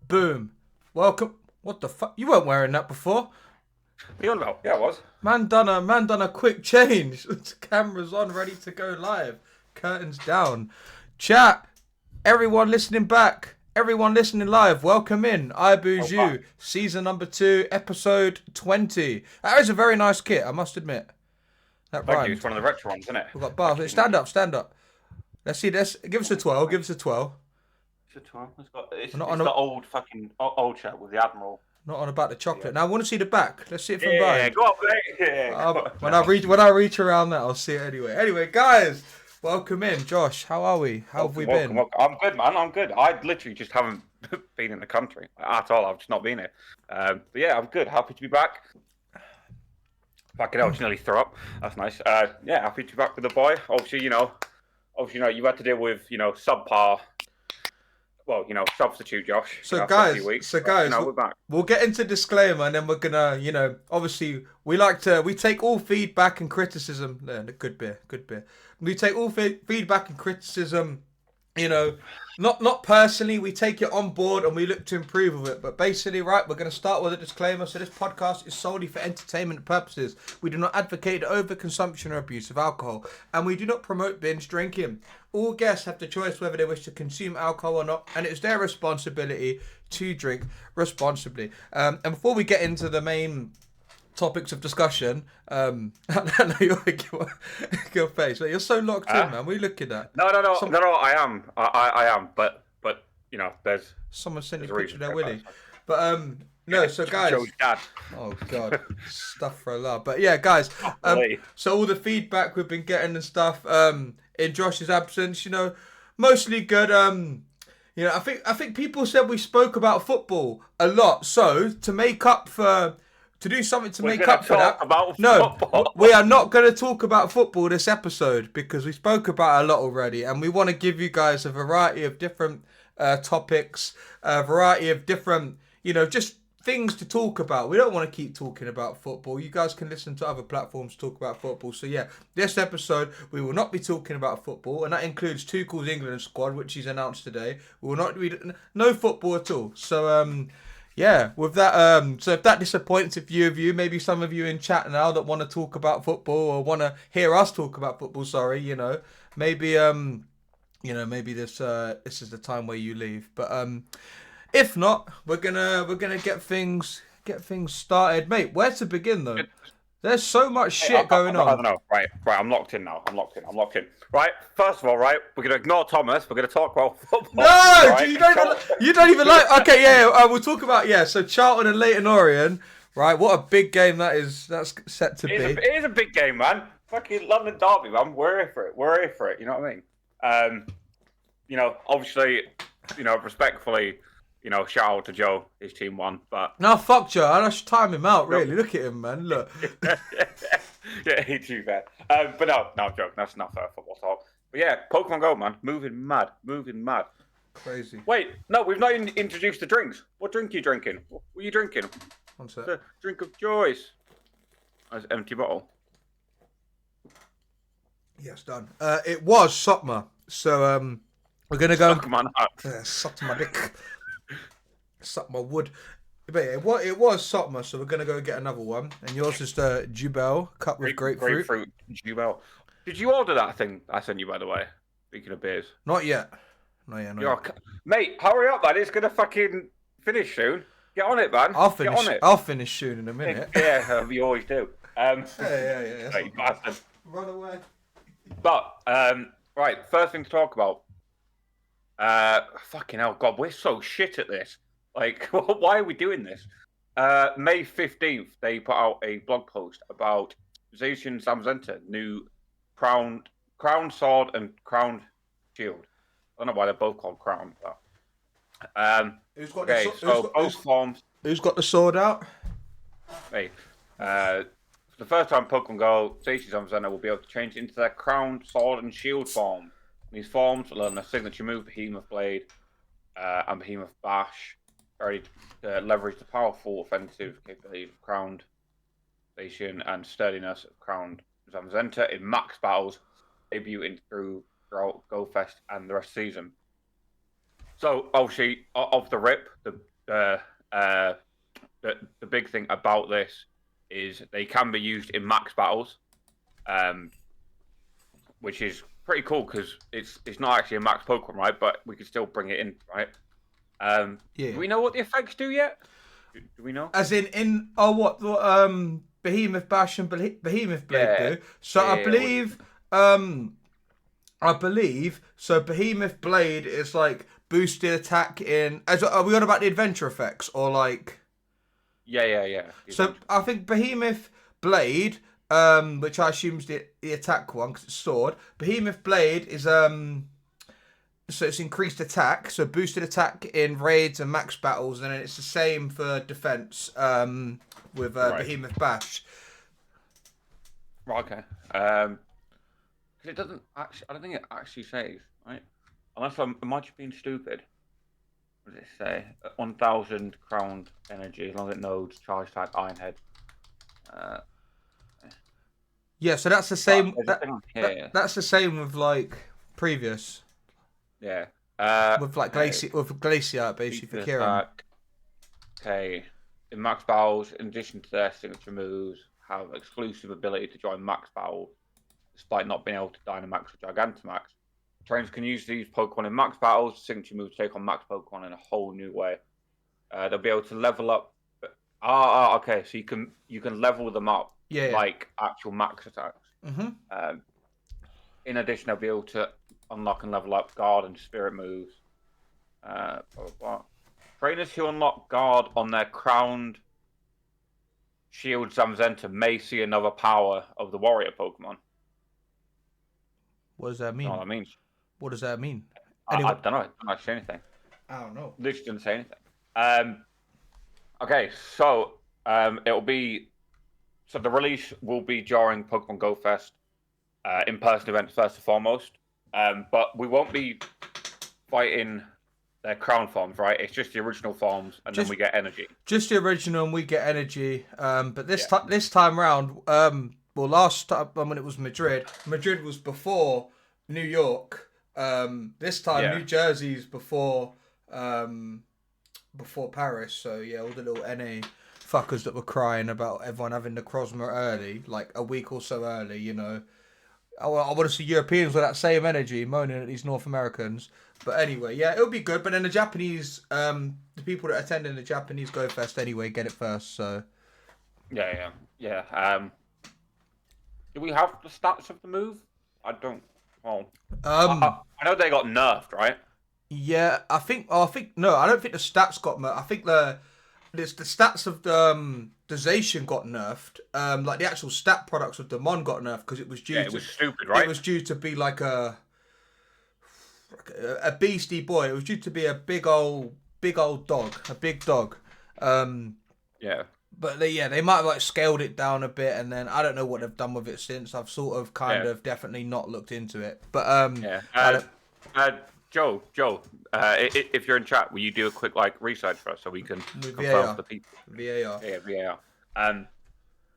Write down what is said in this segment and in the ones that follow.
Boom. Welcome. What the fuck? You weren't wearing that before. What are you on about? Yeah, I was. Man done a quick change. Cameras on, ready to go live. Curtains down. Chat. Everyone listening back. Everyone listening live. Welcome in. Boozy. Season number 2, episode 20. That is a very nice kit, I must admit. That Thank rhymed. you. It's one of the retro ones, isn't it? We've got bars. Stand up. Let's see this. Give us a 12. Give us a 12. It's a 12. It's Not the on a- old fucking old chat with the Admiral. Not on about the chocolate. Now I want to see the back. Let's see it from Yeah, behind. go on, mate. Yeah, go on. When I reach around that, I'll see it anyway. Anyway, guys, welcome in. Josh, how are we? How have we been? Welcome. I'm good, man. I'm good. I literally just haven't been in the country at all. I've just not been here. But yeah, I'm good. Happy to be back. Fucking hell, just nearly throw up. That's nice. Yeah, happy to be back with the boy. Obviously, you had to deal with, subpar. Well, substitute Josh. So for a few guys, weeks, we're back. We'll get into disclaimer and then we're gonna, obviously we take all feedback and criticism. Good beer. We take all feedback and criticism, not personally. We take it on board and we look to improve with it. But basically, right, we're gonna start with a disclaimer. So this podcast is solely for entertainment purposes. We do not advocate overconsumption or abuse of alcohol, and we do not promote binge drinking. All guests have the choice whether they wish to consume alcohol or not, and it's their responsibility to drink responsibly. And before we get into the main topics of discussion, I know your face, but you're so locked in, man. What are you looking at? No. I am, but there's Someone sent you a there's picture of their reason willy. But no, so guys. Joe's dad. Oh god, stuff for a lot. But yeah, guys. So all the feedback we've been getting and stuff, in Josh's absence, mostly good. I think people said we spoke about football a lot. So to do something to make up for that. No, we are not going to talk about football this episode because we spoke about it a lot already, and we want to give you guys a variety of different topics, a variety of different, just things to talk about. We don't want to keep talking about football. You guys can listen to other platforms talk about football. So yeah, this episode we will not be talking about football, and that includes Tuchel's England squad, which he's announced today. We will not be no football at all. So yeah, with that, so if that disappoints a few of you, maybe some of you in chat now that want to talk about football or want to hear us talk about football, maybe maybe this is the time where you leave. But if not, we're gonna get things started, mate. Where to begin though? There's so much shit going on. I don't know. Right. I'm locked in now. I'm locked in. Right. First of all, right, we're gonna ignore Thomas. We're gonna talk about football. No, right? you don't even like. Okay, yeah. We'll talk about So Charlton and Leighton Orient. Right. What a big game that is. That's set to be. It is a big game, man. Fucking London derby, man. We're here for it. You know what I mean? Obviously, respectfully. Shout out to Joe. His team won, but no, fuck Joe. I should time him out. Really, look at him, man. Look. Yeah, he's too bad. But no joke. That's enough football talk. But yeah, Pokemon GO, man, moving mad. Crazy. Wait, no, we've not even introduced the drinks. What drink are you drinking? What are you drinking? One sec. The drink of choice. That's an empty bottle. Yes, done. It was Sotma. So we're gonna go. Suck my nuts. Suck my dick. Suck my wood. But yeah, it was Sotma, so we're gonna go get another one. And yours is the Jubel cut with grapefruit. Grapefruit Jubel. Did you order that thing I sent you, by the way? Speaking of beers. Not yet. Mate, hurry up, man. It's gonna fucking finish soon. Get on it, man. I'll finish soon in a minute. Yeah, you always do. Yeah. Right, bastard. Run away. But right, first thing to talk about. Fucking hell, God, we're so shit at this. Like, why are we doing this? May 15th, they put out a blog post about Zacian Zamzenta, new crown sword and crown shield. I don't know why they're both called crown, but both forms. Who's got the sword out? Hey, for the first time Pokemon GO, Zacian Zamzenta will be able to change into their crown, sword, and shield form. These forms will learn a signature move, Behemoth Blade, and Behemoth Bash, ready to leverage the powerful offensive capabilities of Crowned Zacian and sturdiness of Crowned Zamzenta in max battles, debuting throughout GoFest and the rest of the season. So, obviously, off the rip, the the the big thing about this is they can be used in max battles, which is pretty cool because it's not actually a max Pokemon, right? But we can still bring it in, right? Yeah. Do we know what the effects do yet? Do we know? As in what Behemoth Bash and Behemoth Blade do. So I believe so. Behemoth Blade is like boosted attack in. Are we on about the adventure effects or like? Yeah. So I think Behemoth Blade, which I assume is the attack one because it's sword. Behemoth Blade is so it's increased attack, so boosted attack in raids and max battles, and then it's the same for defense with Behemoth Bash. Right, okay. Because it doesn't actually. I don't think it actually says, right? Unless I might just being stupid. What does it say? 1,000 crowned energy, as long as it knows charge type Iron Head. Yeah, so that's the same. That's the same with like previous. Yeah. With like Glacier basically for Kieran. Okay. In max battles, in addition to their signature moves, have exclusive ability to join max battle, despite not being able to Dynamax or Gigantamax. Trainers can use these Pokemon in max battles. Signature moves take on max Pokemon in a whole new way. They'll be able to level up. Okay. So you can level them up like actual max attacks. Mm-hmm. In addition, they'll be able to unlock and level up guard and spirit moves. Blah, blah, blah. Trainers who unlock guard on their crowned shield Zamazenta may see another power of the warrior Pokemon. What does that mean? You know what that means? What does that mean? I don't know. I don't say anything. I don't know. Literally didn't say anything. Okay, so it'll be. So the release will be during Pokemon Go Fest, in-person events first and foremost. But we won't be fighting their crown forms, right? It's just the original forms, and then we get energy. Just the original, and we get energy. But this time round, well, last time when it was Madrid was before New York. This time New Jersey's before Paris. So yeah, all the little NA fuckers that were crying about everyone having the Crosma early, like a week or so early, you know. I want to see Europeans with that same energy moaning at these North Americans. But anyway, yeah, it'll be good. But then the Japanese, the people that attend in the Japanese Go Fest anyway get it first. So yeah. Do we have the stats of the move? I don't. Well, I know they got nerfed, right? Yeah, I think no, I don't think the stats got nerfed. I think the stats of the Zacian got nerfed. Like the actual stat products of the Mon got nerfed because it was due. It was stupid, right? It was due to be like a beastie boy. It was due to be a big old dog, a big dog. Yeah. But they might have like scaled it down a bit, and then I don't know what they've done with it since. I've sort of kind of definitely not looked into it. But Joe, if you're in chat, will you do a quick research for us so we can confirm for the people? VAR. Yeah, VAR.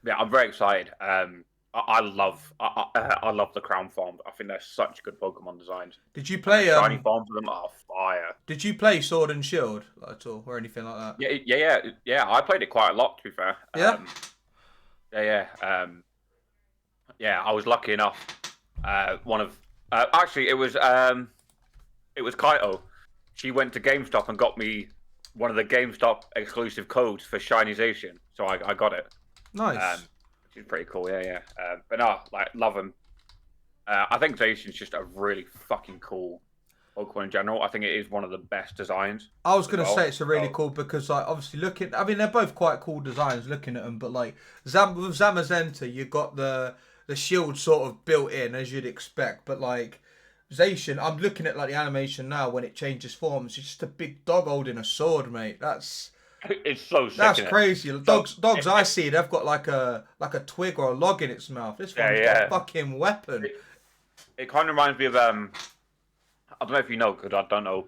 Yeah, I'm very excited. I love the crown forms. I think they're such good Pokemon designs. Did you play shiny forms of them are fire? Did you play Sword and Shield at all or anything like that? Yeah. I played it quite a lot, to be fair. Yeah. Yeah. I was lucky enough. Actually, it was Kaito. She went to GameStop and got me one of the GameStop exclusive codes for Shiny Zacian, so I got it. Nice. Which is pretty cool, yeah. But no, love him. I think Zacian's just a really fucking cool Pokemon in general. I think it is one of the best designs. I was going to say it's a really cool because obviously they're both quite cool designs looking at them, but with Zamazenta, you got the shield sort of built in as you'd expect, but Zacian, I'm looking at the animation now when it changes forms. It's just a big dog holding a sword, mate. It's so sick. That's crazy. Dogs I see, they've got like a twig or a log in its mouth. This one's got a fucking weapon. It kind of reminds me of I don't know if you know, because I don't know if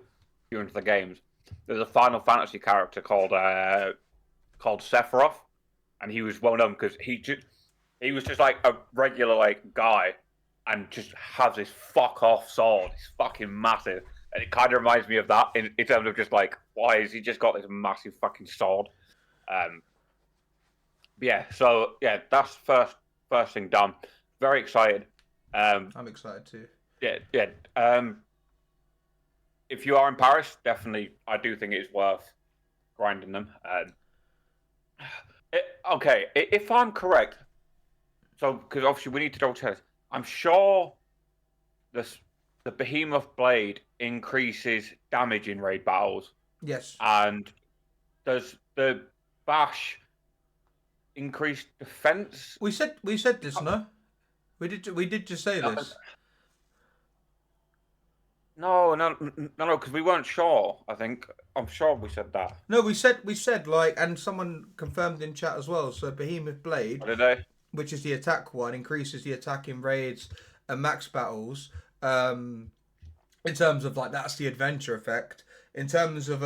you're into the games. There's a Final Fantasy character called Sephiroth, and he was well known because he was just like a regular guy, and just has this fuck off sword. It's fucking massive. And it kind of reminds me of that in terms of just like, why has he just got this massive fucking sword? Yeah, so yeah, that's first thing done. Very excited. I'm excited too. Yeah. If you are in Paris, definitely, I do think it's worth grinding them. Okay, if I'm correct, so because obviously we need to double check this, I'm sure the Behemoth Blade increases damage in raid battles. Yes. And does the Bash increase defense? We said this, no? We did just say this. No, because we weren't sure. I'm sure we said that. No, we said like, and someone confirmed in chat as well. So Behemoth Blade, What did they? which is the attack one, increases the attack in raids and max battles. In terms of like, that's the adventure effect. In terms of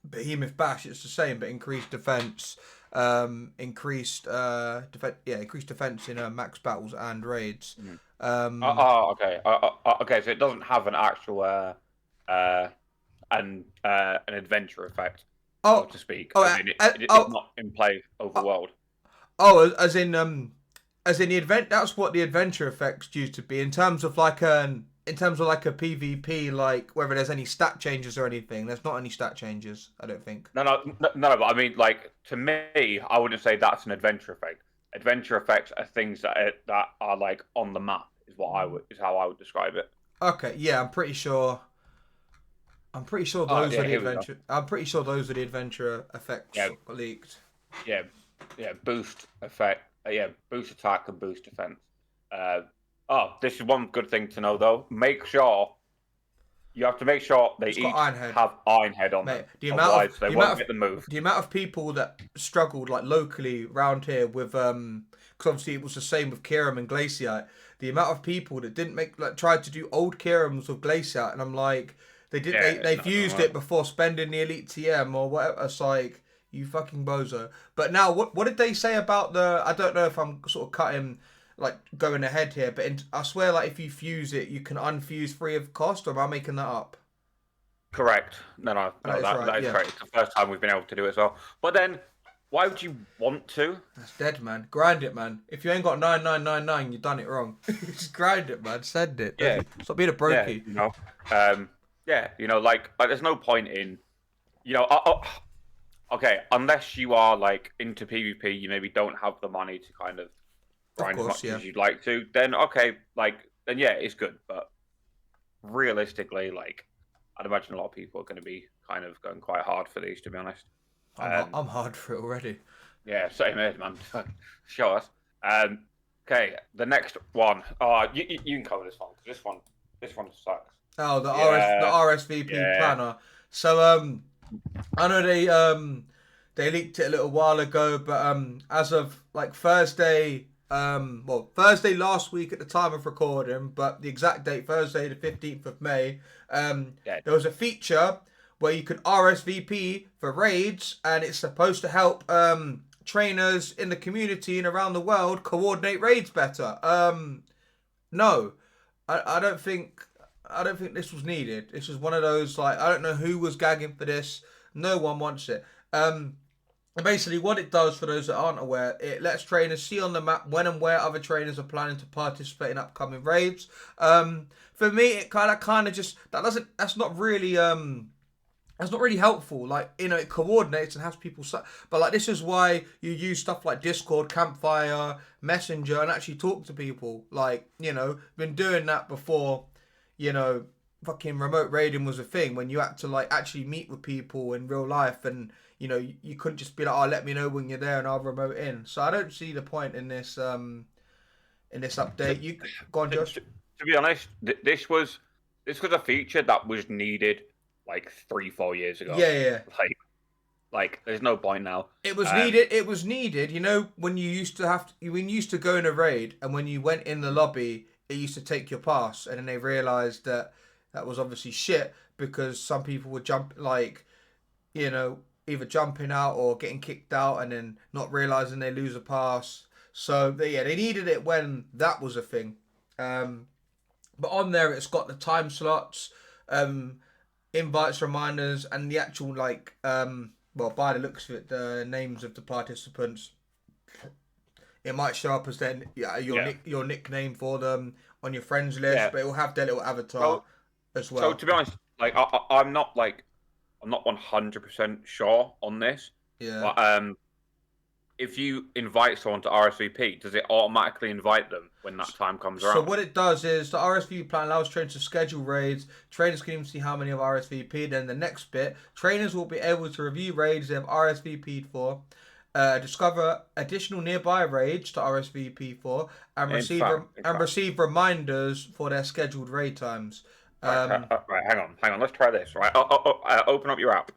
Behemoth Bash, it's the same, but increased defense, increased defense in max battles and raids. Okay. Okay. So it doesn't have an actual an adventure effect, so to speak. It's not in play overworld. As in the event. That's what the adventure effects used to be. In terms of like a PvP, like whether there's any stat changes or anything. There's not any stat changes, I don't think. No. But I mean, like, to me, I wouldn't say that's an adventure effect. Adventure effects are things that are like on the map. Is how I would describe it. Okay, yeah, I'm pretty sure those are the adventure. I'm pretty sure those are the adventure effects leaked. Yeah, boost effect. Boost attack and boost defense. This is one good thing to know though. You have to make sure they each have Ironhead on them. Otherwise, they won't get the move. The amount of people that struggled like locally around here with because obviously it was the same with Kyurem and Glaciate. The amount of people that didn't tried to do old Kyurems with Glaciate, and I'm like, they've used it before spending the Elite TM or whatever. It's like, you fucking bozo. But now, what did they say about the? I don't know if I'm sort of cutting, like going ahead here, but I swear, like if you fuse it, you can unfuse free of cost. Or am I making that up? Correct. No, that is correct. It's the first time we've been able to do it as well. But then, why would you want to? That's dead, man. Grind it, man. If you ain't got 9999, you've done it wrong. Just grind it, man. Send it. Yeah. Stop being a brokey. Like there's no point in, okay, unless you are like into PvP, you maybe don't have the money to kind of grind as much as you'd like to. Then it's good. But realistically, like, I'd imagine a lot of people are going to be kind of going quite hard for these, to be honest. I'm hard for it already. Yeah, same here, man. Show us. Okay, the next one. You can cover this one because this one sucks. Oh, the RSVP planner. So I know they leaked it a little while ago, but as of like Thursday last week at the time of recording, but the exact date, Thursday the 15th of May, there was a feature where you can RSVP for raids, and it's supposed to help trainers in the community and around the world coordinate raids better. No, I don't think this was needed. This was one of those, like, I don't know who was gagging for this. No one wants it. And basically what it does, for those that aren't aware, it lets trainers see on the map when and where other trainers are planning to participate in upcoming raids. For me, it kind of just, that's not really helpful. Like, it coordinates and has people, but like, this is why you use stuff like Discord, Campfire, Messenger, and actually talk to people. Like, been doing that before. Fucking remote raiding was a thing when you had to like actually meet with people in real life, and you couldn't just be like, let me know when you're there and I'll remote in. So I don't see the point in this update. You go on, Josh. To be honest, this was a feature that was needed like 3-4 years ago. Yeah. Like there's no point now. It was needed. It was needed. When you used to go in a raid, and when you went in the lobby, it used to take your pass, and then they realised that was obviously shit, because some people would jump, like, either jumping out or getting kicked out and then not realising they lose a pass. So they needed it when that was a thing. But on there, it's got the time slots. invites, reminders, and the actual like well, by the looks of it, the names of the participants. It might show up as then your nickname for them on your friends list, but it will have their little avatar as well. So to be honest, like I'm not 100% sure on this. Yeah. But if you invite someone to RSVP, does it automatically invite them when that time comes around? So what it does is the RSVP plan allows trainers to schedule raids. Trainers can even see how many have RSVP'd. Then the next bit, trainers will be able to review raids they have RSVP'd for, discover additional nearby raids to RSVP for, and receive reminders for their scheduled raid times. Right, hang on. Let's try this. Right, open up your app.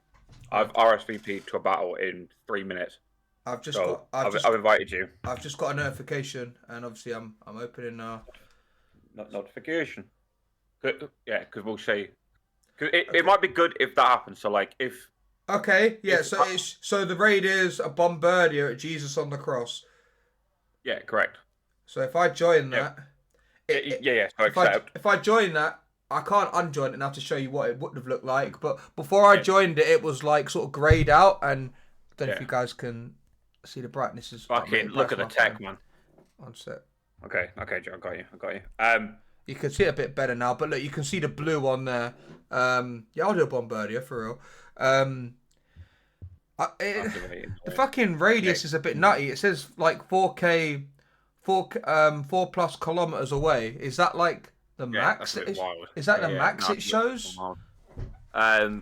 I've RSVP'd to a battle in 3 minutes. I've invited you. I've just got a notification, and obviously I'm opening now. Notification. Good, yeah, because we'll see. Cause it might be good if that happens. So like if. Okay, yeah. So the raid is a bombardier at Jesus on the cross. Yeah, correct. So if I join that. So accept. If I join that, I can't unjoin it now to show you what it would have looked like. But before I joined it, it was like sort of greyed out, and I don't know if you guys can see the brightness is. Fucking look at the tech, man. One sec. Okay, Joe, I got you. You can see it a bit better now, but look, you can see the blue on there. Yeah, I'll do a bombardier for real. The fucking radius is a bit nutty. It says like 4K, 4 plus kilometers away. Is that like the max? Is that the max it shows? Yeah,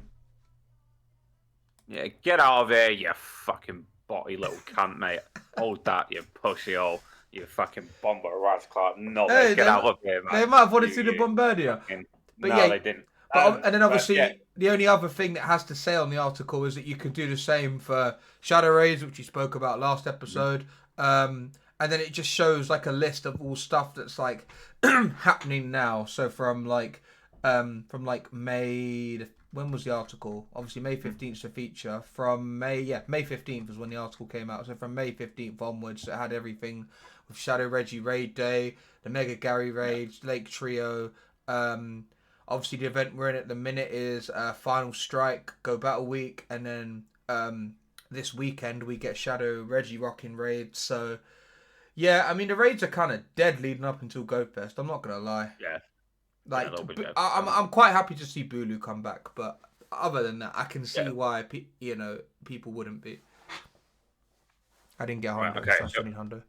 get out of here, you fucking botty little cunt, mate. Hold that, you pussy hole. You fucking bomber Razclart. No, get out of here, man. They might have wanted to do the bombardier. But no, they didn't. And then obviously, the only other thing that has to say on the article is that you can do the same for Shadow Raids, which you spoke about last episode. And then it just shows like a list of all stuff that's like happening now. So from May, when was the article? Obviously May 15th is a feature. From May 15th was when the article came out. So from May 15th onwards, it had everything with Shadow Reggie Raid Day, the Mega Gary Raids, Lake Trio. Obviously the event we're in at the minute is Final Strike, Go Battle Week, and then this weekend we get Shadow Reggie Rockin' Raid. So yeah, I mean the raids are kind of dead leading up until Go Fest. I'm not gonna lie. Yeah. Like I'm quite happy to see Bulu come back, but other than that, I can see why people wouldn't be. I didn't get Hondo, so I still need Hondo.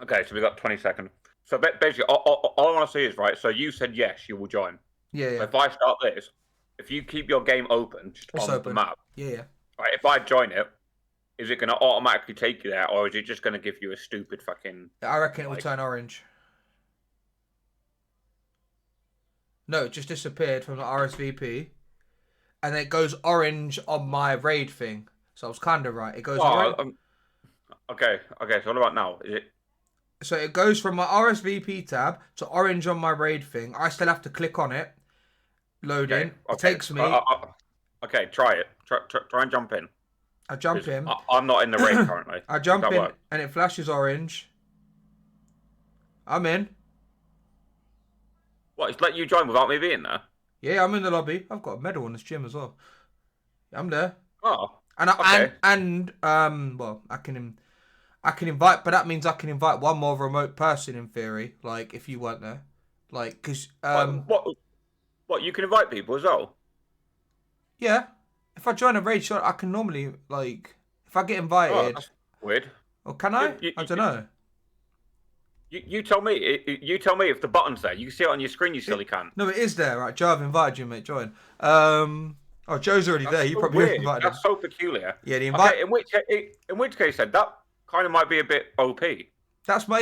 Okay, so we got 20 seconds. So basically, all I want to see is right. So you said yes, you will join. Yeah. So if I start this, if you keep your game open, just on the map. Yeah. Right. If I join it, is it going to automatically take you there, or is it just going to give you a stupid fucking? I reckon it will turn orange. No, it just disappeared from the RSVP, and then it goes orange on my raid thing. So I was kind of right. It goes orange. Okay. So what about now? Is it? So it goes from my RSVP tab to orange on my raid thing. I still have to click on it. Loading. Okay. It takes me. Okay, try it. Try and jump in. I jump in. I'm not in the raid currently. I jump in and it flashes orange. I'm in. What? It's let you join without me being there? Yeah, I'm in the lobby. I've got a medal in this gym as well. I'm there. Oh. And well, I can invite, but that means I can invite one more remote person in theory. Like if you weren't there, like because what you can invite people as well. Yeah, if I join a raid shot, I can normally like if I get invited. Oh, that's weird. Or can I? I don't know. You tell me. You tell me if the button's there. You can see it on your screen. You silly cunt. No, it is there. Right, Joe, I've invited you, mate. Join. Oh, Joe's already there. You probably invited him. That's so peculiar. Yeah, the invite. Okay, in which case, then that kind of might be a bit OP. That's my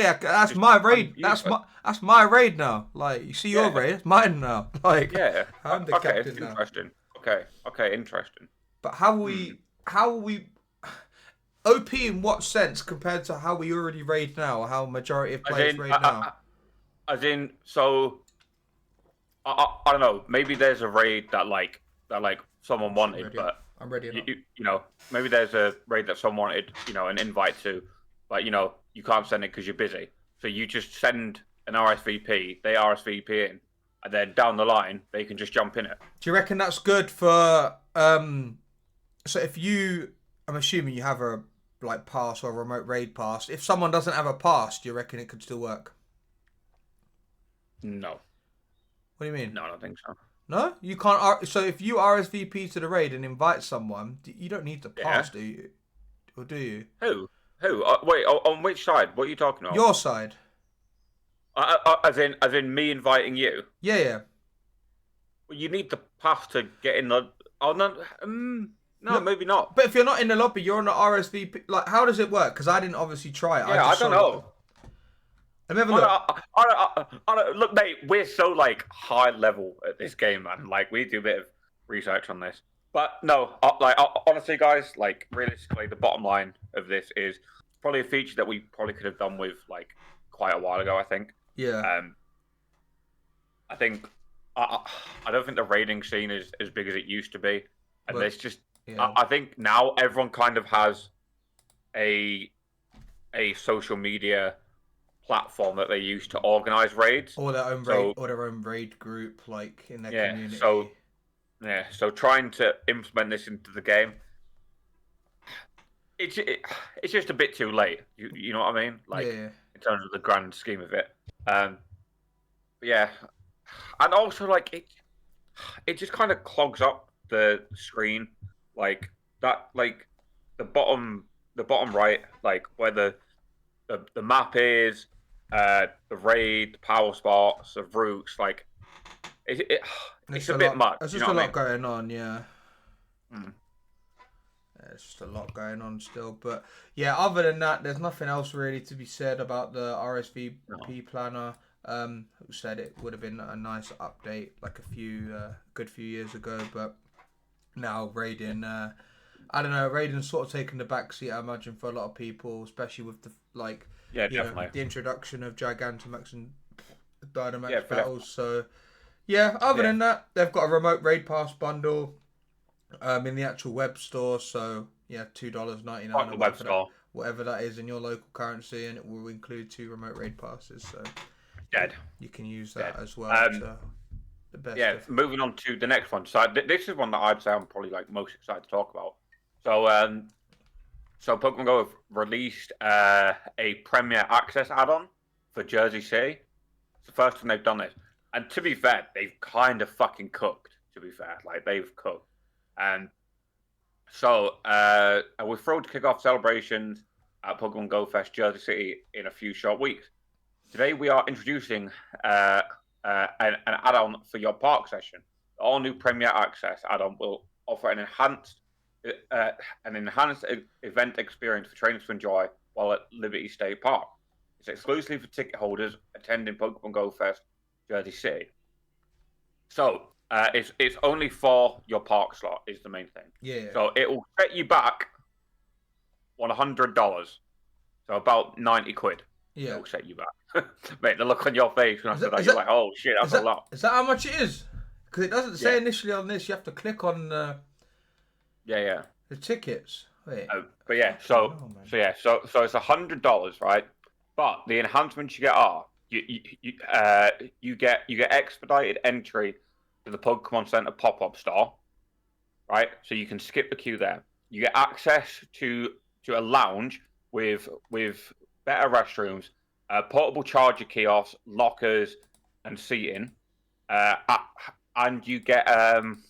raid. That's my raid now. Like you see your raid, it's mine now. Like I'm the captain now. Interesting. Okay, interesting. But how are we OP in what sense compared to how we already raid now, or how majority of players raid now? As in, so I don't know. Maybe there's a raid that someone wanted, but I'm ready. You know, maybe there's a raid that someone wanted, an invite to, but you can't send it because you're busy. So you just send an RSVP. They RSVP in, and then down the line they can just jump in it. Do you reckon that's good for so if you, I'm assuming you have a like pass or a remote raid pass. If someone doesn't have a pass, do you reckon it could still work? No. What do you mean? No, I don't think so. No, you can't. So if you RSVP to the raid and invite someone, you don't need the pass, do you? Or do you? Who? Wait, on which side? What are you talking about? Your side. As in me inviting you. Yeah, yeah. Well, you need the pass to get in the. Oh no, no, maybe not. But if you're not in the lobby, you're on the RSVP. Like, how does it work? Because I didn't obviously try it. Yeah, I don't know. Let me have a look. Look, mate, we're so like high level at this game, man. Like we do a bit of research on this. But no, honestly, guys, like realistically, the bottom line of this is probably a feature that we probably could have done with like quite a while ago. I think. Yeah. I think I don't think the raiding scene is as big as it used to be, and there's just I think now everyone kind of has a social media platform that they use to organize raids or their own raid group, like in their community. So trying to implement this into the game, it's just a bit too late. You know what I mean? Like in terms of the grand scheme of it. But yeah, and also like it just kind of clogs up the screen, like that, like the bottom right, like where the map is, the raid, the power spots, the routes, like it's a bit much. There's just a lot going on, yeah. There's just a lot going on still, but yeah. Other than that, there's nothing else really to be said about the RSVP planner. Who said it would have been a nice update like a good few years ago, but now raiding, I don't know, raiding's sort of taken the backseat, I imagine, for a lot of people, especially with the definitely the introduction of Gigantamax and Dynamax battles. So yeah, other than that, they've got a remote raid pass bundle in the actual web store. So yeah, $2.99 whatever that is in your local currency, and it will include 2 remote raid passes. So you can use that as well. The best. Yeah, moving on to the next one. So this is one that I'd say I'm probably like most excited to talk about. So Pokemon Go have released a Premier Access add-on for Jersey City. It's the first time they've done this. And to be fair, they've kind of fucking cooked, to be fair. Like, they've cooked. And so we're thrilled to kick off celebrations at Pokemon Go Fest Jersey City in a few short weeks. Today we are introducing an add-on for your park session. The all-new Premier Access add-on will offer an enhanced event experience for trainers to enjoy while at Liberty State Park. It's exclusively for ticket holders attending Pokemon Go Fest Jersey City. So it's only for your park slot is the main thing. Yeah. So it will set you back $100. So about 90 quid. Yeah. It'll set you back. Mate, the look on your face when I said that, you're like, oh shit, that's a lot. Is that how much it is? Because it doesn't say initially on this. You have to click on the tickets. Wait. But yeah, so it's $100, right? But the enhancements you get are you get expedited entry to the Pokemon Center pop-up store, right? So you can skip the queue there. You get access to a lounge with better restrooms, portable charger kiosks, lockers, and seating, and you get an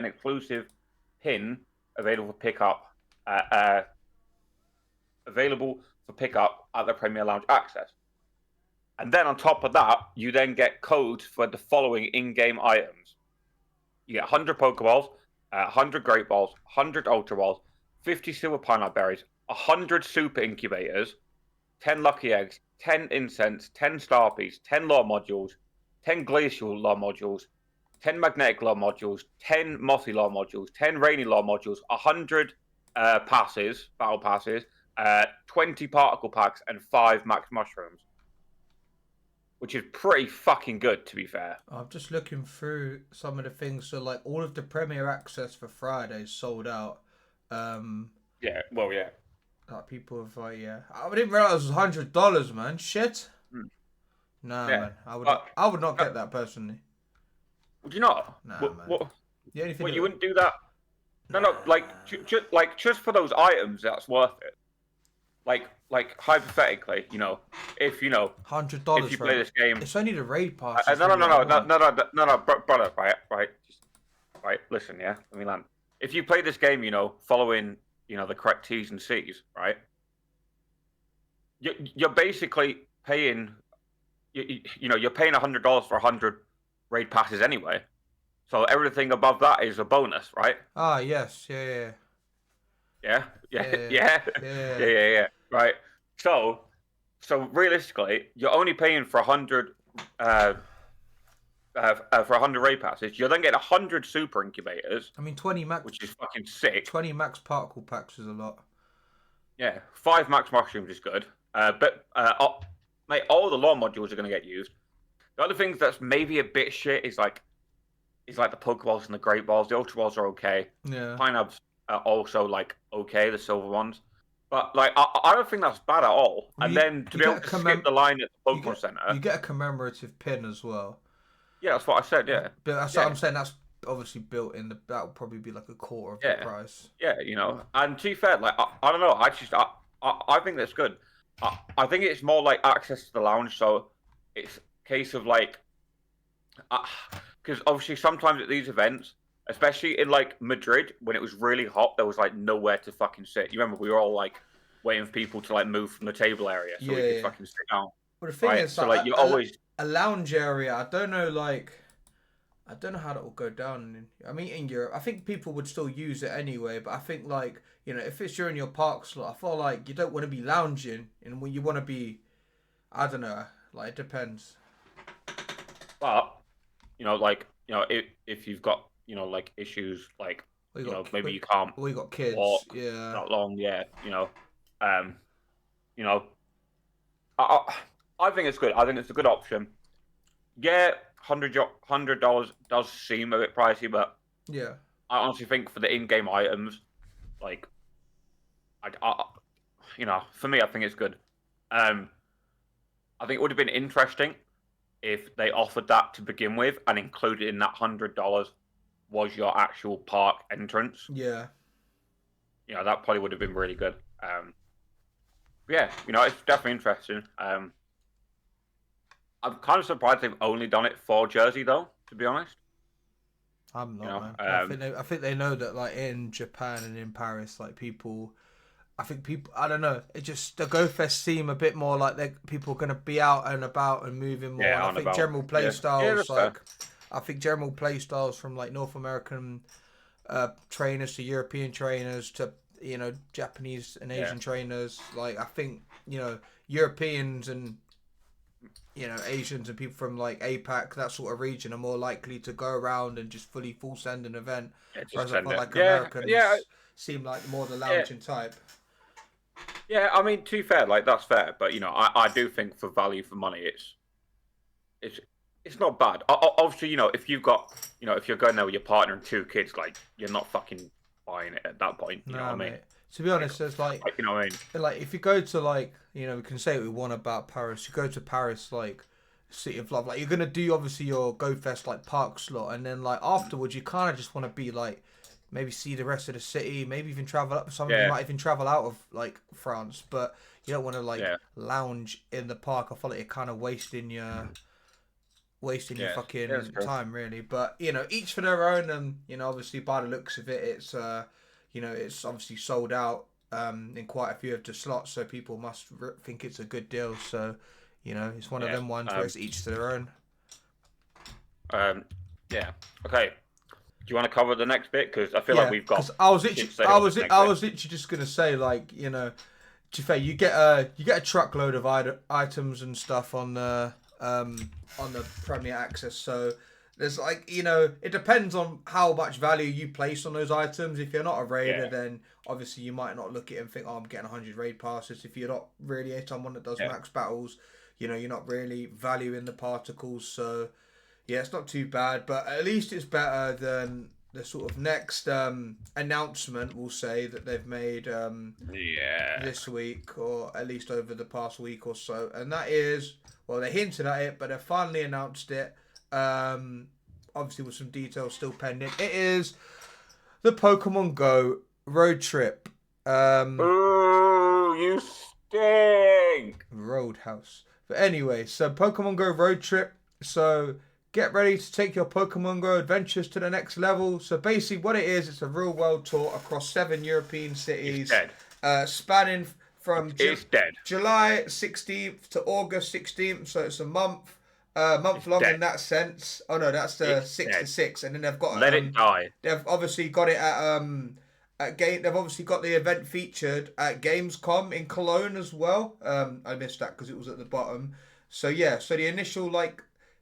exclusive pin available for pickup at the Premier Lounge access. And then on top of that, you then get codes for the following in-game items. You get 100 Pokeballs, 100 Great Balls, 100 Ultra Balls, 50 Silver Pineapple Berries, 100 Super Incubators, 10 Lucky Eggs, 10 Incense, 10 Starpies, 10 Lore Modules, 10 Glacial Lore Modules, 10 Magnetic Lore Modules, 10 Mossy Lore Modules, 10 Rainy Lore Modules, 100 Battle Passes, 20 Particle Packs, and 5 Max Mushrooms. Which is pretty fucking good, to be fair. I'm just looking through some of the things. So, like, all of the Premier Access for Friday sold out. Yeah. Like, people have, I didn't realize it was $100, man. Shit. Nah, Yeah. man. I would not get that personally. Would you not? Nah, man. What, The only thing you wouldn't do that? No, just for those items, that's worth it. Like hypothetically, if $100 if you play this game, it's only the raid pass. No, brother, right. Listen, yeah, let me land. If you play this game, following the correct T's and C's, right? You're basically paying, you're paying $100 for 100 raid passes anyway. So everything above that is a bonus, right? Ah, yes, yeah. Yeah. Right. So realistically, you're only paying for 100 for 100 raid passes. You're then getting 100 super incubators. I mean, 20 max, which is fucking sick. 20 max particle packs is a lot. Yeah, 5 max mushrooms is good. Mate, all the law modules are going to get used. The other things that's maybe a bit shit is like the Pokeballs and the Great Balls. The Ultra Balls are okay. Yeah. Pineapples are also like okay, the silver ones. But like I don't think that's bad at all. And then to be able to skip the line at the Pokemon Center, you get a commemorative pin as well. Yeah, that's what I said. Yeah, but that's what I'm saying. That's obviously built in. That would probably be like a quarter of the price. Yeah, And to be fair, like I don't know. I think that's good. I think it's more like access to the lounge. So it's a case of like, because obviously sometimes at these events, especially in like Madrid when it was really hot, there was like nowhere to fucking sit. You remember we were all like waiting for people to like move from the table area so we could fucking sit down. But the thing is, so like you always a lounge area. I don't know how that will go down. I mean, in Europe, I think people would still use it anyway. But I think like if it's during your park slot, I feel like you don't want to be lounging, and when you want to be, I don't know. Like it depends. But if you've got like issues like maybe you can't. We got kids. Walk yeah. Not long. Yeah. I think it's good. I think it's a good option. Yeah, $100 does seem a bit pricey, but yeah, I honestly think for the in-game items, like, for me, I think it's good. I think it would have been interesting if they offered that to begin with and included in that $100 was your actual park entrance. Yeah. That probably would have been really good. Yeah, it's definitely interesting. I'm kind of surprised they've only done it for Jersey, though. To be honest, I'm not. Man. I think they know that, like in Japan and in Paris, like people. I think people. I don't know. It just the Go Fest seem a bit more like people are going to be out and about and moving more. Yeah, and I think general play styles like. I think general play styles from like North American trainers to European trainers to Japanese and Asian trainers. Like I think Europeans and Asians and people from like APAC, that sort of region, are more likely to go around and just full send an event. Whereas I feel like Americans seem like more the lounging type. Yeah, I mean, to be fair, like that's fair, but I do think for value for money, it's not bad. Obviously, if you've got, if you're going there with your partner and 2 kids, like you're not fucking buying it at that point. You know what I mean? To be honest, there's like you know what I mean? Like if you go to like we can say what we want about Paris. You go to Paris, like City of Love, like you're gonna do obviously your Go Fest like park slot, and then like afterwards you kind of just want to be like maybe see the rest of the city, maybe even travel up. Some of you might even travel out of like France, but you don't want to like lounge in the park. I feel like you're kind of wasting your fucking time really. But each for their own, and obviously by the looks of it, it's it's obviously sold out in quite a few of the slots, so people must think it's a good deal. So it's one of them ones where it's each to their own. Yeah. Okay. Do you want to cover the next bit? Because I feel like we've got. I was literally just gonna say, like, to be fair, you get a truckload of items and stuff on the Premier Access. So there's like it depends on how much value you place on those items. If you're not a raider, then obviously you might not look at it and think, oh, I'm getting 100 raid passes. If you're not really someone that does max battles, you're not really valuing the particles. So yeah, it's not too bad, but at least it's better than the sort of next announcement, we'll say, that they've made this week, or at least over the past week or so, and that is, well, they hinted at it, but they finally announced it. Obviously, with some details still pending. It is the Pokemon Go road trip. Ooh, you stink! Roadhouse. But anyway, so Pokemon Go road trip. So get ready to take your Pokemon Go adventures to the next level. So basically what it is, it's a real world tour across 7 European cities. Spanning from July 16th to August 16th. So it's a month long in that sense. Oh no, that's the 6 to 6. And then they've got... Let it die. They've obviously got it they've obviously got the event featured at Gamescom in Cologne as well. I missed that because it was at the bottom. So yeah, so the initial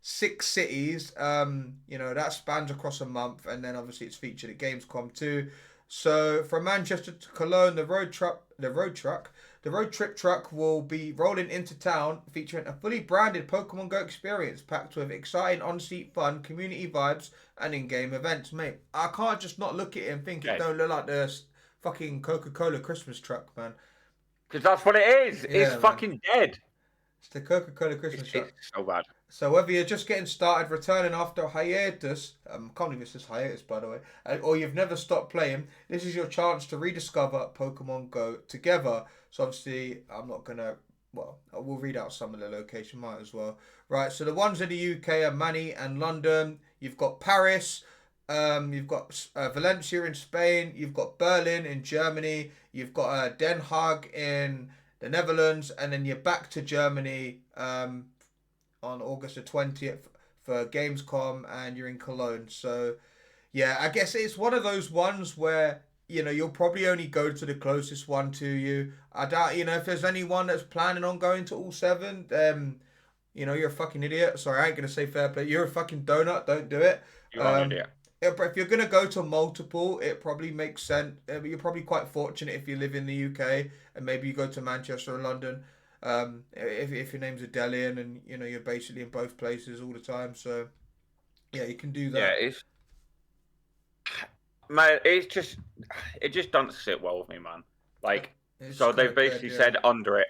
6 cities, that spans across a month, and then obviously it's featured at Gamescom too. So from Manchester to Cologne, the road trip truck will be rolling into town, featuring a fully branded Pokemon Go experience packed with exciting on-seat fun, community vibes, and in-game events. Mate, I can't just not look at it and think it don't look like the fucking Coca-Cola Christmas truck, man. Because that's what it is. Yeah, it's fucking dead. It's the Coca-Cola Christmas truck. It's so bad. So whether you're just getting started, returning after a hiatus, can't believe it's this hiatus, by the way, or you've never stopped playing, this is your chance to rediscover Pokemon Go together. So obviously, I'm not going to, I will read out some of the location, might as well. Right, so the ones in the UK are Manny and London. You've got Paris, you've got Valencia in Spain, you've got Berlin in Germany, you've got Den Haag in the Netherlands, and then you're back to Germany on August the 20th for Gamescom, and you're in Cologne. So yeah, I guess it's one of those ones where you'll probably only go to the closest one to you. I doubt if there's anyone that's planning on going to all 7, you're a fucking idiot. Sorry, I ain't gonna say fair play. You're a fucking donut. Don't do it. You're an idiot. If you're gonna go to multiple, it probably makes sense. You're probably quite fortunate if you live in the UK and maybe you go to Manchester or London. If your name's Adelian and you're basically in both places all the time, so yeah, you can do that. Yeah, it just doesn't sit well with me, man. So they've basically said under it,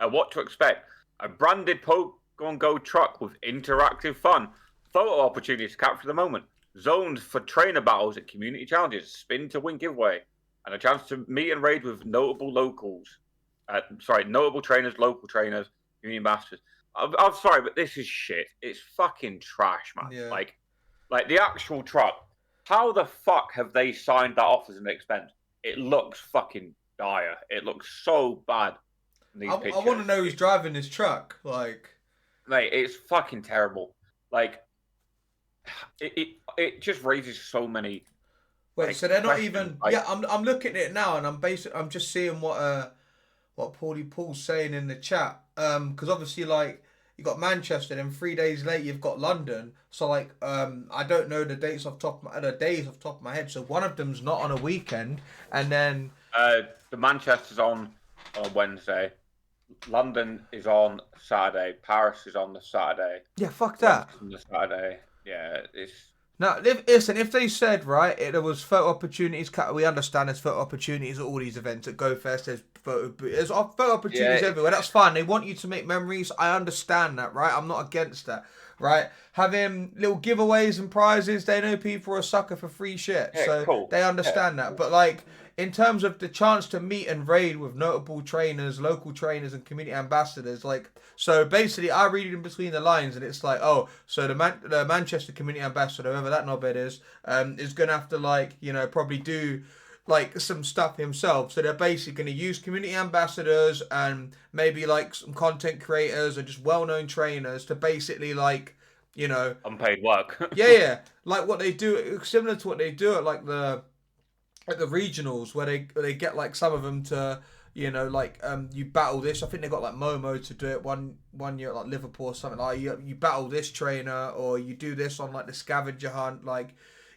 what to expect: a branded Pokemon Go truck with interactive fun, photo opportunities to capture the moment, zones for trainer battles at community challenges, spin to win giveaway, and a chance to meet and raid with notable trainers, local trainers, community ambassadors. I'm sorry, but this is shit. It's fucking trash, man. Yeah. Like the actual truck. How the fuck have they signed that off as an expense? It looks fucking dire. It looks so bad. I want to know who's driving this truck. Mate, it's fucking terrible. It just raises so many. Wait, so they're not even? I'm looking at it now, and I'm just seeing what Paul's saying in the chat. Because obviously, you got Manchester, and 3 days later you've got London. So I don't know the days off top of my head. So one of them's not on a weekend, and then the Manchester's on Wednesday, London is on Saturday, Paris is on the Saturday. Yeah, fuck that. On the Saturday, yeah, it's. Now, if they said, right, there was photo opportunities, we understand there's photo opportunities at all these events. At GoFest, there's photo opportunities everywhere. That's fine. They want you to make memories. I understand that, right? I'm not against that, right? Having little giveaways and prizes, they know people are a sucker for free shit. Yeah, so cool. They understand that. But, in terms of the chance to meet and raid with notable trainers, local trainers, and community ambassadors, so basically, I read it in between the lines, and it's so the Manchester community ambassador, whoever that knobhead is going to have to probably do some stuff himself. So they're basically going to use community ambassadors and maybe some content creators or just well-known trainers to basically unpaid work. yeah, what they do, similar to what they do at the regionals, where they get some of them to you battle this. I think they got Momo to do it one year at Liverpool or something. You battle this trainer, or you do this on the scavenger hunt.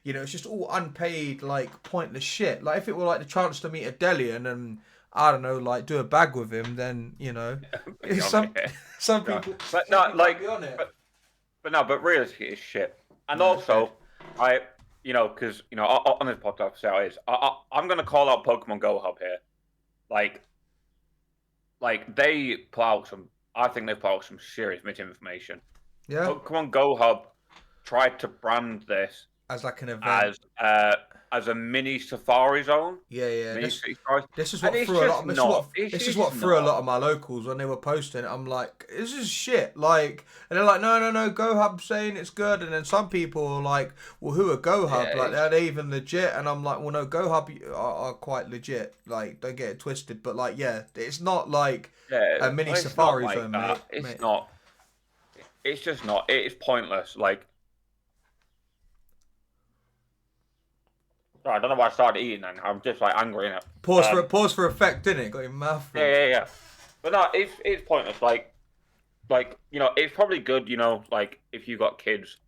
It's just all unpaid pointless shit. If it were the chance to meet a Delian and I don't know do a bag with him, then some people. But no, but realistically, it's shit. And also, because on this podcast, how it is. I'm gonna call out Pokemon Go Hub here. Like they put out some. I think they've put out some serious misinformation. Yeah. Pokemon Go Hub tried to brand this as like an event, as a mini safari zone. Yeah. This is And what it's threw a just lot. not. This is what threw a lot of my locals when they were posting it. I'm like, this is shit. Like, and they're like, no, Go Hub saying it's good, and then some people are like, well, who are Go Hub? Yeah, like, are they even legit? And I'm like, well, no, Go Hub are quite legit. Like, don't get it twisted. But like, yeah, it's not like a mini safari zone, mate. It's not. It's just not. It is pointless. Like. I don't know why I started eating then. I'm just like angry, innit? Pause for effect, didn't it? Got your mouth full. Yeah. But no, it's pointless. Like it's probably good, like if you got kids,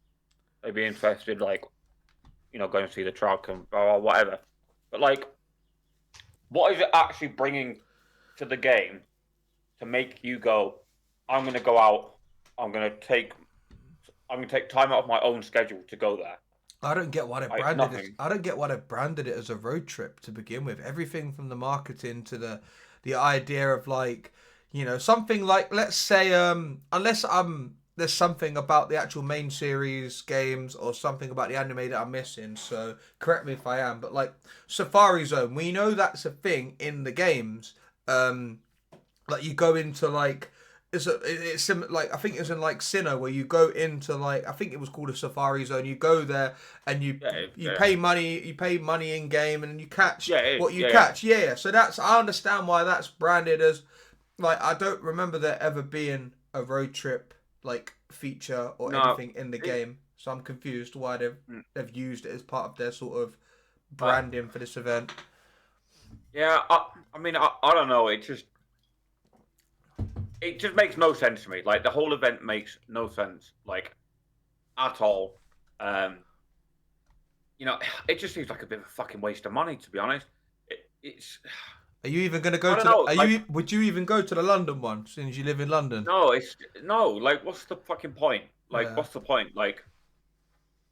they'd be interested, like, going to see the Charlton or whatever. But like, what is it actually bringing to the game to make you go, I'm gonna go out, I'm gonna take time out of my own schedule to go there. I don't get why they branded it. I don't get why they branded it as a road trip to begin with. Everything from the marketing to the idea of like, something like, let's say, unless there's something about the actual main series games or something about the anime that I'm missing. So correct me if I am, but like Safari Zone, we know that's a thing in the games. Like you go into like. It's similar, like I think it was in like Sinnoh where you go into like I think it was called a Safari Zone. You go there and you pay money. You pay money in game and you catch what you catch. Yeah. So I understand why that's branded as like I don't remember there ever being a road trip like feature or anything in the game. So I'm confused why they've used it as part of their sort of branding for this event. Yeah, I mean I don't know. It just makes no sense to me. Like the whole event makes no sense, like at all. It just seems like a bit of a fucking waste of money, to be honest. It's. Are you even going to go to? Would you even go to the London one since you live in London? No. Like, what's the fucking point? Like, what's the point? Like,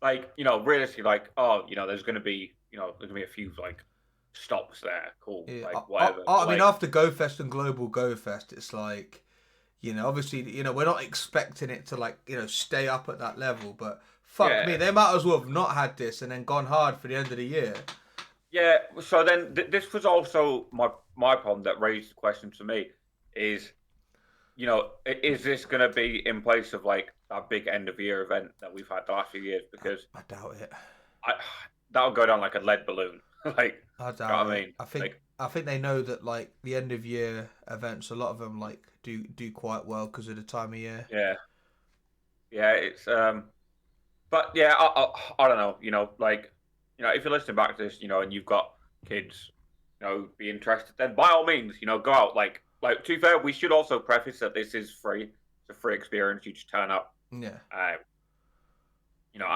realistically, like, there's gonna be a few like stops there. Cool, like whatever. I mean, after Go Fest and Global Go Fest, it's like. Obviously, we're not expecting it to like, stay up at that level, but fuck me, they might as well have not had this and then gone hard for the end of the year. Yeah, so then this was also my problem that raised the question to me is, is this going to be in place of like that big end of year event that we've had the last few years? Because I doubt it. That'll go down like a lead balloon. Like, I doubt what I mean? I think they know that like the end of year events, a lot of them like do quite well because of the time of year. Yeah, it's but yeah, I don't know. Like, if you're listening back to this, and you've got kids, be interested, then by all means, go out. Like to be fair, we should also preface that this is free. It's a free experience. You just turn up. Yeah. I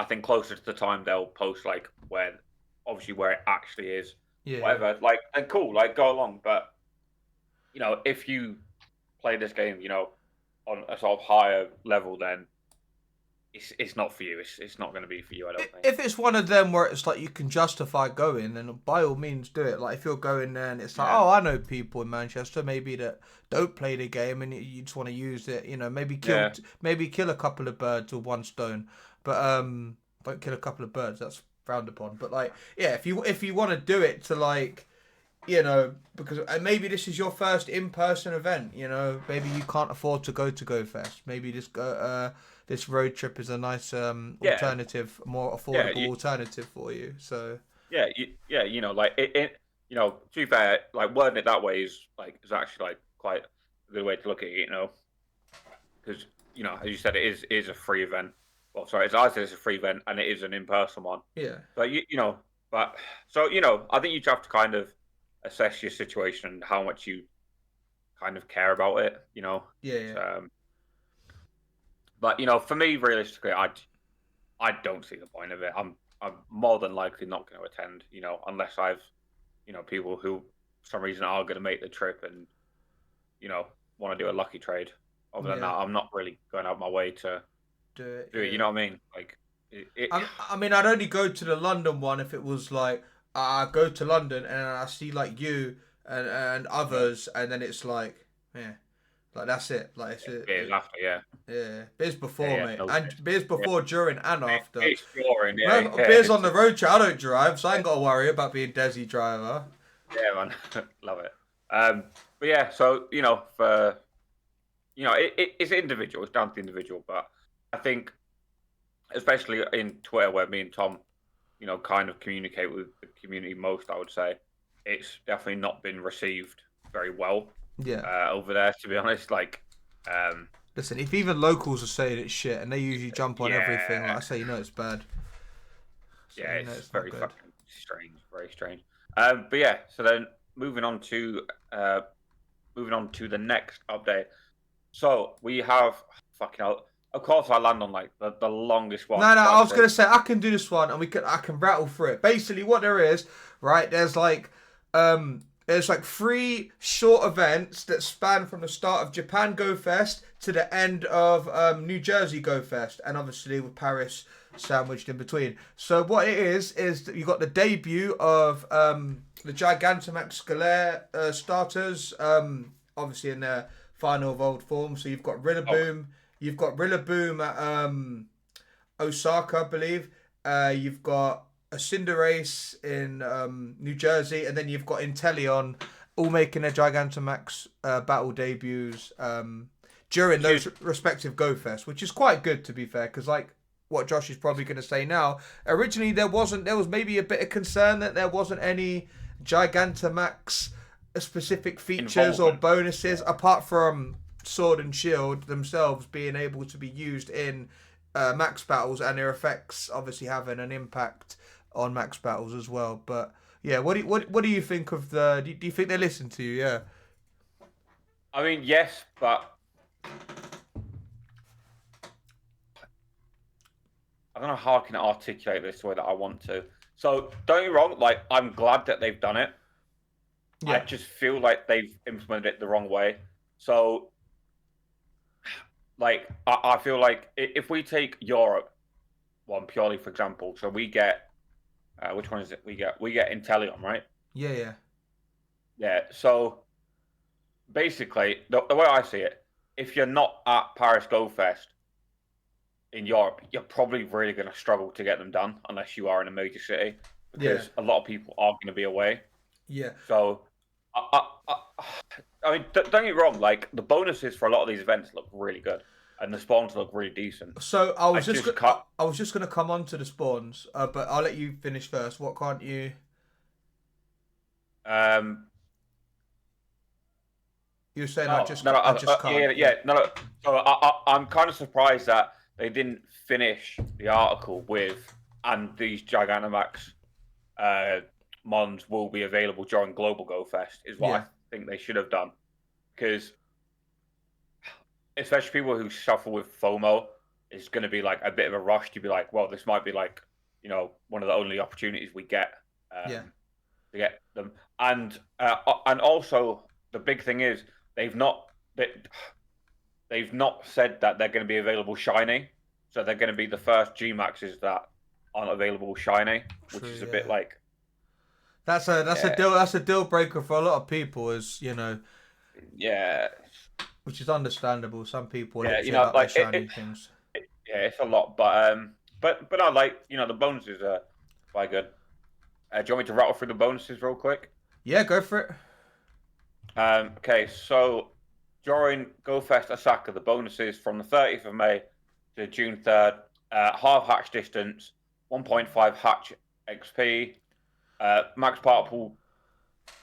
think closer to the time they'll post like where it actually is. Yeah. Whatever. Like, and cool. Like, go along. But if you play this game, on a sort of higher level, then it's not for you. It's not going to be for you, I don't think. If it's one of them where it's like you can justify going, then by all means do it. Like if you're going there and it's like, oh, I know people in Manchester maybe that don't play the game and you just want to use it. Maybe kill a couple of birds with one stone, but don't kill a couple of birds. That's frowned upon. But like, yeah, if you want to do it to like. Because maybe this is your first in-person event. Maybe you can't afford to go to Go Fest. Maybe this road trip is a nice alternative, more affordable alternative for you. So like it. To be fair, like wording it that way is actually like quite a good way to look at it. Because as you said, it is a free event. Well, sorry, as I said, it's a free event and it is an in-person one. Yeah. But I think you have to kind of assess your situation and how much you kind of care about it, Yeah. But for me, realistically, I don't see the point of it. I'm more than likely not going to attend, unless I've, people who for some reason are going to make the trip and, want to do a lucky trade. Other than that, I'm not really going out my way to do it. You know what I mean? Like, I mean, I'd only go to the London one if it was like I go to London and I see like you and others, and then it's like, yeah, like that's it. Like it's Beers after, yeah. yeah, beers Yeah, before, yeah, mate, no and beers. beers Yeah. before, during, and after. It's boring, yeah, Remember, yeah. beers on the road trip. I don't drive, so I ain't got to worry about being Desi driver. Yeah, man. Love it. But yeah, so, it's individual. It's down to the individual. But I think, especially in Twitter, where me and Tom, kind of communicate with the community most, I would say, it's definitely not been received very well. Yeah. Over there, to be honest. Listen, if even locals are saying it's shit, and they usually jump on everything, like I say, it's bad. So yeah, it's very fucking strange, very strange. But yeah, so then moving on to the next update. So we have fucking hell. Of course, I land on like the longest one. No, I was gonna say I can do this one, and I can rattle through it. Basically, what there is, right? There's like 3 short events that span from the start of Japan Go Fest to the end of New Jersey Go Fest, and obviously with Paris sandwiched in between. So what it is that you got the debut of the Gigantamax Scalaire starters, obviously in their final evolved form. So you've got Rillaboom. You've got Rillaboom at Osaka, I believe. You've got a Cinderace in New Jersey, and then you've got Inteleon all making their Gigantamax battle debuts during those respective Go Fest, which is quite good, to be fair, because like what Josh is probably going to say now, originally there was maybe a bit of concern that there wasn't any Gigantamax specific features or bonuses apart from Sword and Shield themselves being able to be used in max battles, and their effects obviously having an impact on max battles as well. But yeah, what do you think of do you think they listen to you? Yeah, I mean, yes, but I don't know how I can articulate this the way that I want to. So don't get me wrong, like I'm glad that they've done it. Yeah. I just feel like they've implemented it the wrong way. So like I feel like if we take Europe one purely for example, so we get which one is it? We get Inteleon, right? Yeah. So basically, the way I see it, if you're not at Paris Go Fest in Europe, you're probably really going to struggle to get them done unless you are in a major city, because a lot of people are going to be away. Yeah. So I mean, don't get me wrong. Like the bonuses for a lot of these events look really good, and the spawns look really decent. So I was just going to come on to the spawns, but I'll let you finish first. What can't you? You're saying I just can't. No. So I'm kind of surprised that they didn't finish the article with, and these Gigantamax mons will be available during Global Go Fest, is what I think they should have done. Because especially people who suffer with FOMO, it's going to be like a bit of a rush to be like, well, this might be like, one of the only opportunities we get to get them. And also the big thing is they've not said that they're going to be available shiny. So they're going to be the first G-Maxes that aren't available shiny, which is a bit like... That's a deal breaker for a lot of people, Yeah. Which is understandable. Some people like shiny things. It's a lot, but I like, the bonuses are quite good. Do you want me to rattle through the bonuses real quick? Yeah, go for it. Okay, so during Go Fest Osaka, the bonuses from the 30th of May to June 3rd, half hatch distance, 1.5 hatch XP, max particle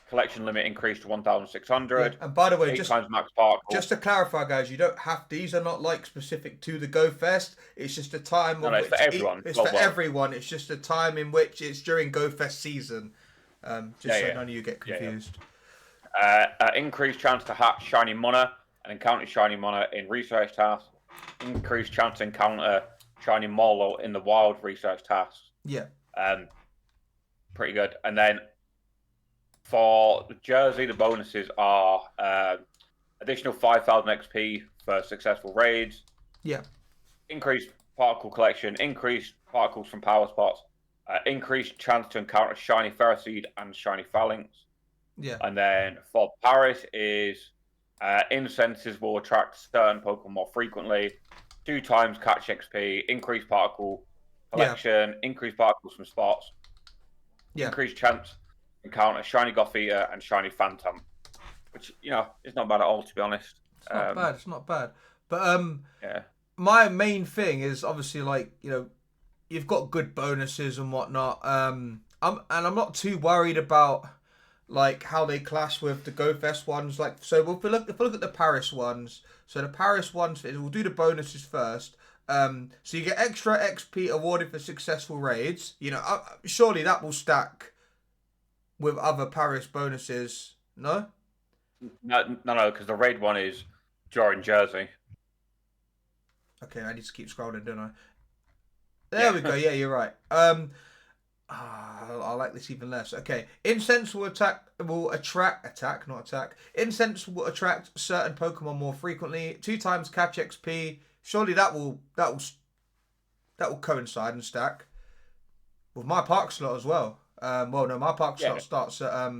collection limit increased to 1,600. Yeah. And by the way, 8 times max particle. Just to clarify, guys, you don't have, these are not like specific to the Go Fest. It's just a time of it's for everyone. It's for everyone. It's just a time in which it's during Go Fest season. So none of you get confused. Increased chance to hatch shiny Mona and encounter shiny Mona in research tasks. Increased chance to encounter shiny Molo in the wild research tasks. Yeah. Pretty good. And then for the jersey, the bonuses are additional 5,000 XP for successful raids. Yeah. Increased particle collection, increased particles from power spots, increased chance to encounter shiny Ferroseed and shiny Phalanx. Yeah. And then for Paris is incenses will attract certain Pokemon more frequently, 2 times catch XP, increased particle collection, increased particles from spots, increased chance to encounter shiny Gothita and shiny Phantom, which is not bad at all, to be honest. It's not bad. It's not bad. But yeah. My main thing is obviously like you've got good bonuses and whatnot. I'm not too worried about like how they clash with the Go Fest ones. Like, so if we look at the Paris ones, so the Paris ones, we'll do the bonuses first. So you get extra XP awarded for successful raids. Surely that will stack with other Paris bonuses. No, because the raid one is during Jersey. Okay, I need to keep scrolling, don't I? There we go. Yeah, you're right. I like this even less. Okay, incense will attract. Incense will attract certain Pokemon more frequently. 2 times catch XP. Surely that will coincide and stack with my park slot as well. Well, no, my park slot starts at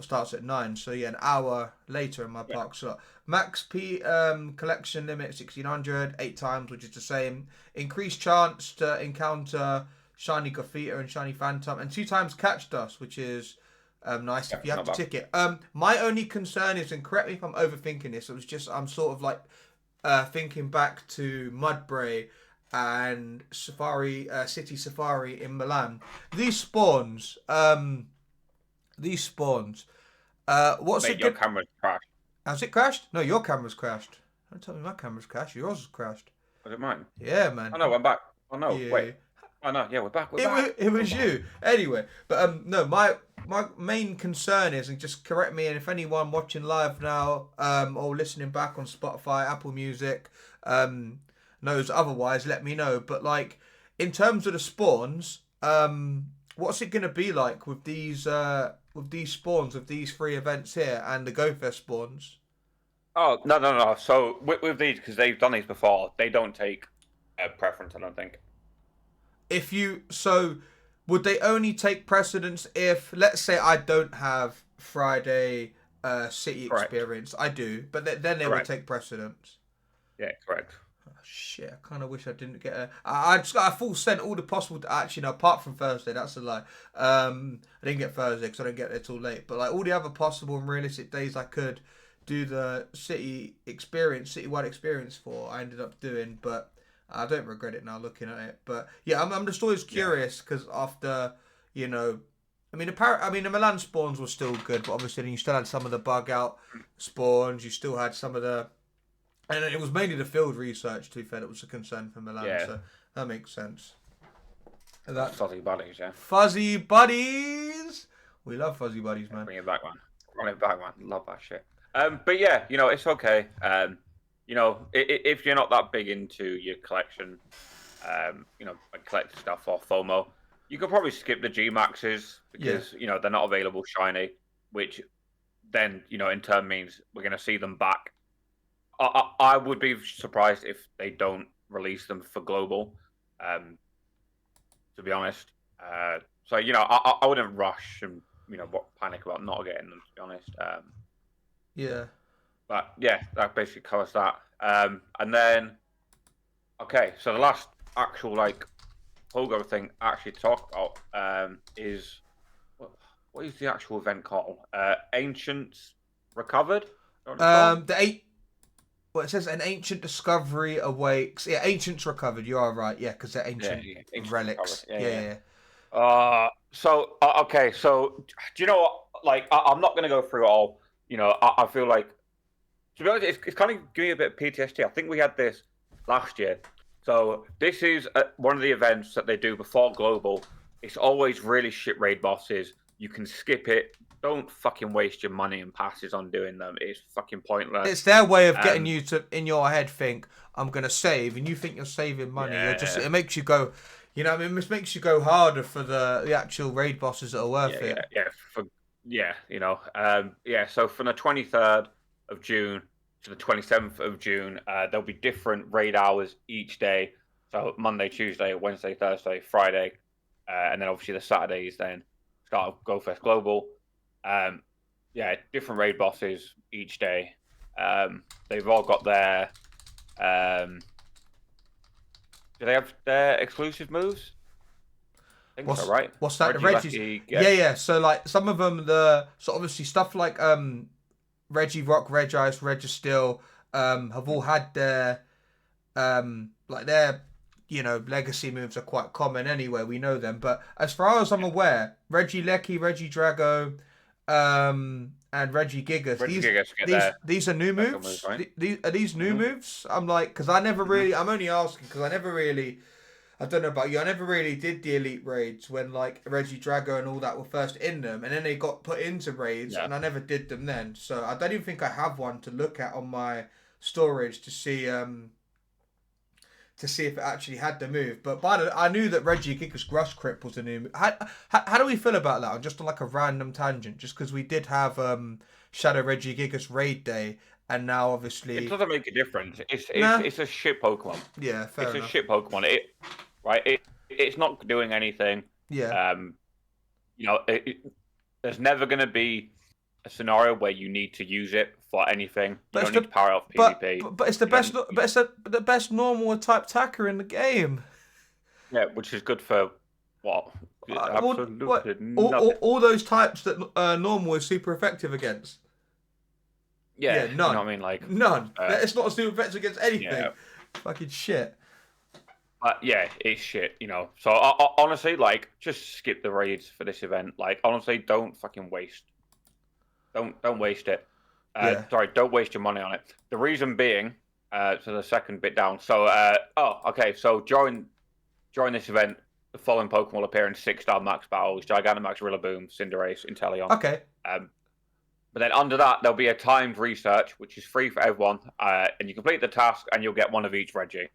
starts at 9. So yeah, an hour later in my park slot. Max P collection limit 1600, 8 times, which is the same. Increased chance to encounter shiny Gothita and shiny Phantom, and 2 times catch dust, which is nice if you have to ticket. My only concern is, and correct me if I'm overthinking this, I'm sort of like thinking back to Mudbray and Safari City Safari in Milan. These spawns. What's Mate, your camera's crashed. Has it crashed? No, your camera's crashed. Don't tell me my camera's crashed. Yours has crashed. Was it mine? Yeah, man. Oh no, I'm back. Oh no, wait. Oh no, yeah, we're back. It was you. Anyway, but no, my main concern is, and just correct me, and if anyone watching live now, or listening back on Spotify, Apple Music, knows otherwise, let me know. But like, in terms of the spawns, what's it gonna be like with these spawns of these 3 events here and the Go Fest spawns? Oh no. So with these, because they've done these before, they don't take a preference, I don't think. Would they only take precedence if, let's say, I don't have Friday City experience? I do, but then they would take precedence. Yeah, correct. Oh, shit, I kind of wish I didn't get I just got a full sent all the possible. Actually, no, apart from Thursday, that's a lie. I didn't get Thursday because I didn't get there till late. But like all the other possible and realistic days I could do the citywide experience for, I ended up doing, but I don't regret it now looking at it. But yeah, I'm just always curious because after, the Milan spawns were still good, but obviously you still had some of the bug out spawns. You still had some of the, and it was mainly the field research, to be fair, that was a concern for Milan. Yeah. So that makes sense. Fuzzy buddies, yeah. Fuzzy buddies. We love fuzzy buddies, man. Bring it back, man. Love that shit. But yeah, it's okay. If you're not that big into your collection, like collector stuff or FOMO, you could probably skip the G Maxes because they're not available shiny, which then in turn means we're going to see them back. I would be surprised if they don't release them for global, to be honest. So I wouldn't rush and panic about not getting them, to be honest. Yeah. But yeah, that basically covers that. And then, okay, so the last actual Pogo thing actually to talk about is what is the actual event called? Ancients Recovered. It says an ancient discovery awakes. Yeah, ancients recovered. You are right. Yeah, because they're ancient relics. Yeah. Okay, so do you know what? Like, I'm not gonna go through it all. I feel like, to be honest, it's kind of giving me a bit of PTSD. I think we had this last year. So this is one of the events that they do before Global. It's always really shit raid bosses. You can skip it. Don't fucking waste your money and passes on doing them. It's fucking pointless. It's their way of getting you to, in your head, think, I'm going to save. And you think you're saving money. Yeah. It makes you go, it just makes you go harder for the actual raid bosses that are worth it. So from the 23rd of June to the 27th of June, there'll be different raid hours each day. So Monday, Tuesday, Wednesday, Thursday, Friday, and then obviously the Saturdays then start Go Fest Global. Different raid bosses each day. They've all got their do they have their exclusive moves? I think so, right? What's that? Reggie, yeah. So like some of them, so obviously stuff like Reggie Rock, Reg Ice, Registeel, have all had their like their legacy moves are quite common anyway. We know them, but as far as I'm aware, Reggie Lecky, Reggie Drago, and Reggie Gigas. These are new moves. Right? Are these new moves? I'm like, because I never really. I'm only asking because I never really. I don't know about you. I never really did the elite raids when like Reggie Drago and all that were first in them, and then they got put into raids, and I never did them then. So I don't even think I have one to look at on my storage to see if it actually had the move. But I knew that Reggie Gigas Grush Crip was a new move. How do we feel about that? Just on like a random tangent, just because we did have Shadow Reggie Gigas raid day, and now obviously it doesn't make a difference. It's a shit Pokemon. Yeah, fair enough. It's a shit Pokemon. It's not doing anything. Yeah. There's never going to be a scenario where you need to use it for anything. You don't need to power up PvP. But it's the best. But it's the best normal type attacker in the game. Yeah, which is good for what? Absolutely nothing. All those types that normal is super effective against. Yeah, none. You know what I mean? Like none. It's not a super effective against anything. Yeah. Fucking shit. Yeah, it's shit. So honestly, like, just skip the raids for this event. Like, honestly, don't fucking waste. Don't waste it. Sorry, don't waste your money on it. The reason being, so the second bit down. So, So during this event, the following Pokemon will appear in 6-star max battles: Gigantamax, Rillaboom, Cinderace, Inteleon. Okay. But then under that, there'll be a timed research, which is free for everyone, and you complete the task, and you'll get one of each Reggie,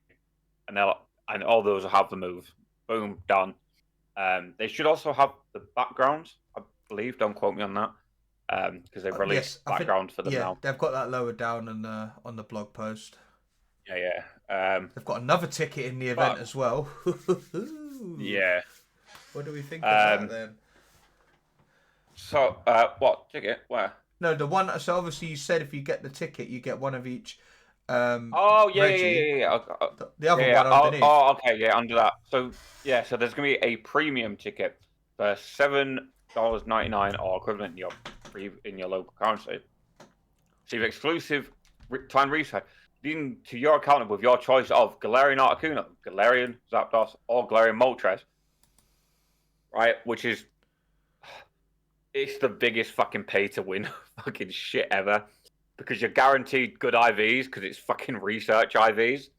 and all those will have the move. Boom, done. They should also have the backgrounds, I believe. Don't quote me on that, because they've released background for them now. They've got that lower down on the blog post. Yeah. They've got another ticket in the event as well. Yeah. What do we think of that then? So, what ticket? Where? No, the one. So obviously, you said if you get the ticket, you get one of each. Reggie. Yeah. The other one underneath. Okay, yeah, under that. So so there's gonna be a premium ticket for $7.99 or equivalent in your local currency. Receive exclusive time reset, leading to your account with your choice of Galarian Articuno, Galarian Zapdos, or Galarian Moltres. Right, which is. It's the biggest fucking pay to win fucking shit ever, because you're guaranteed good IVs because it's fucking research IVs,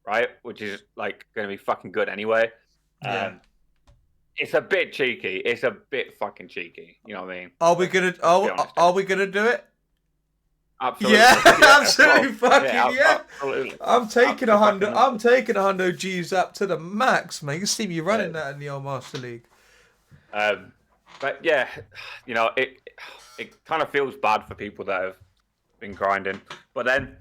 right? Which is like going to be fucking good anyway. Yeah. It's a bit cheeky. It's a bit fucking cheeky. You know what I mean? Are we gonna do it? Absolutely. Yeah, absolutely fucking yeah. Absolutely. I'm taking $100 G's up to the max, man. You see me running that in the old Master League. But yeah, it kind of feels bad for people that have been grinding. But then,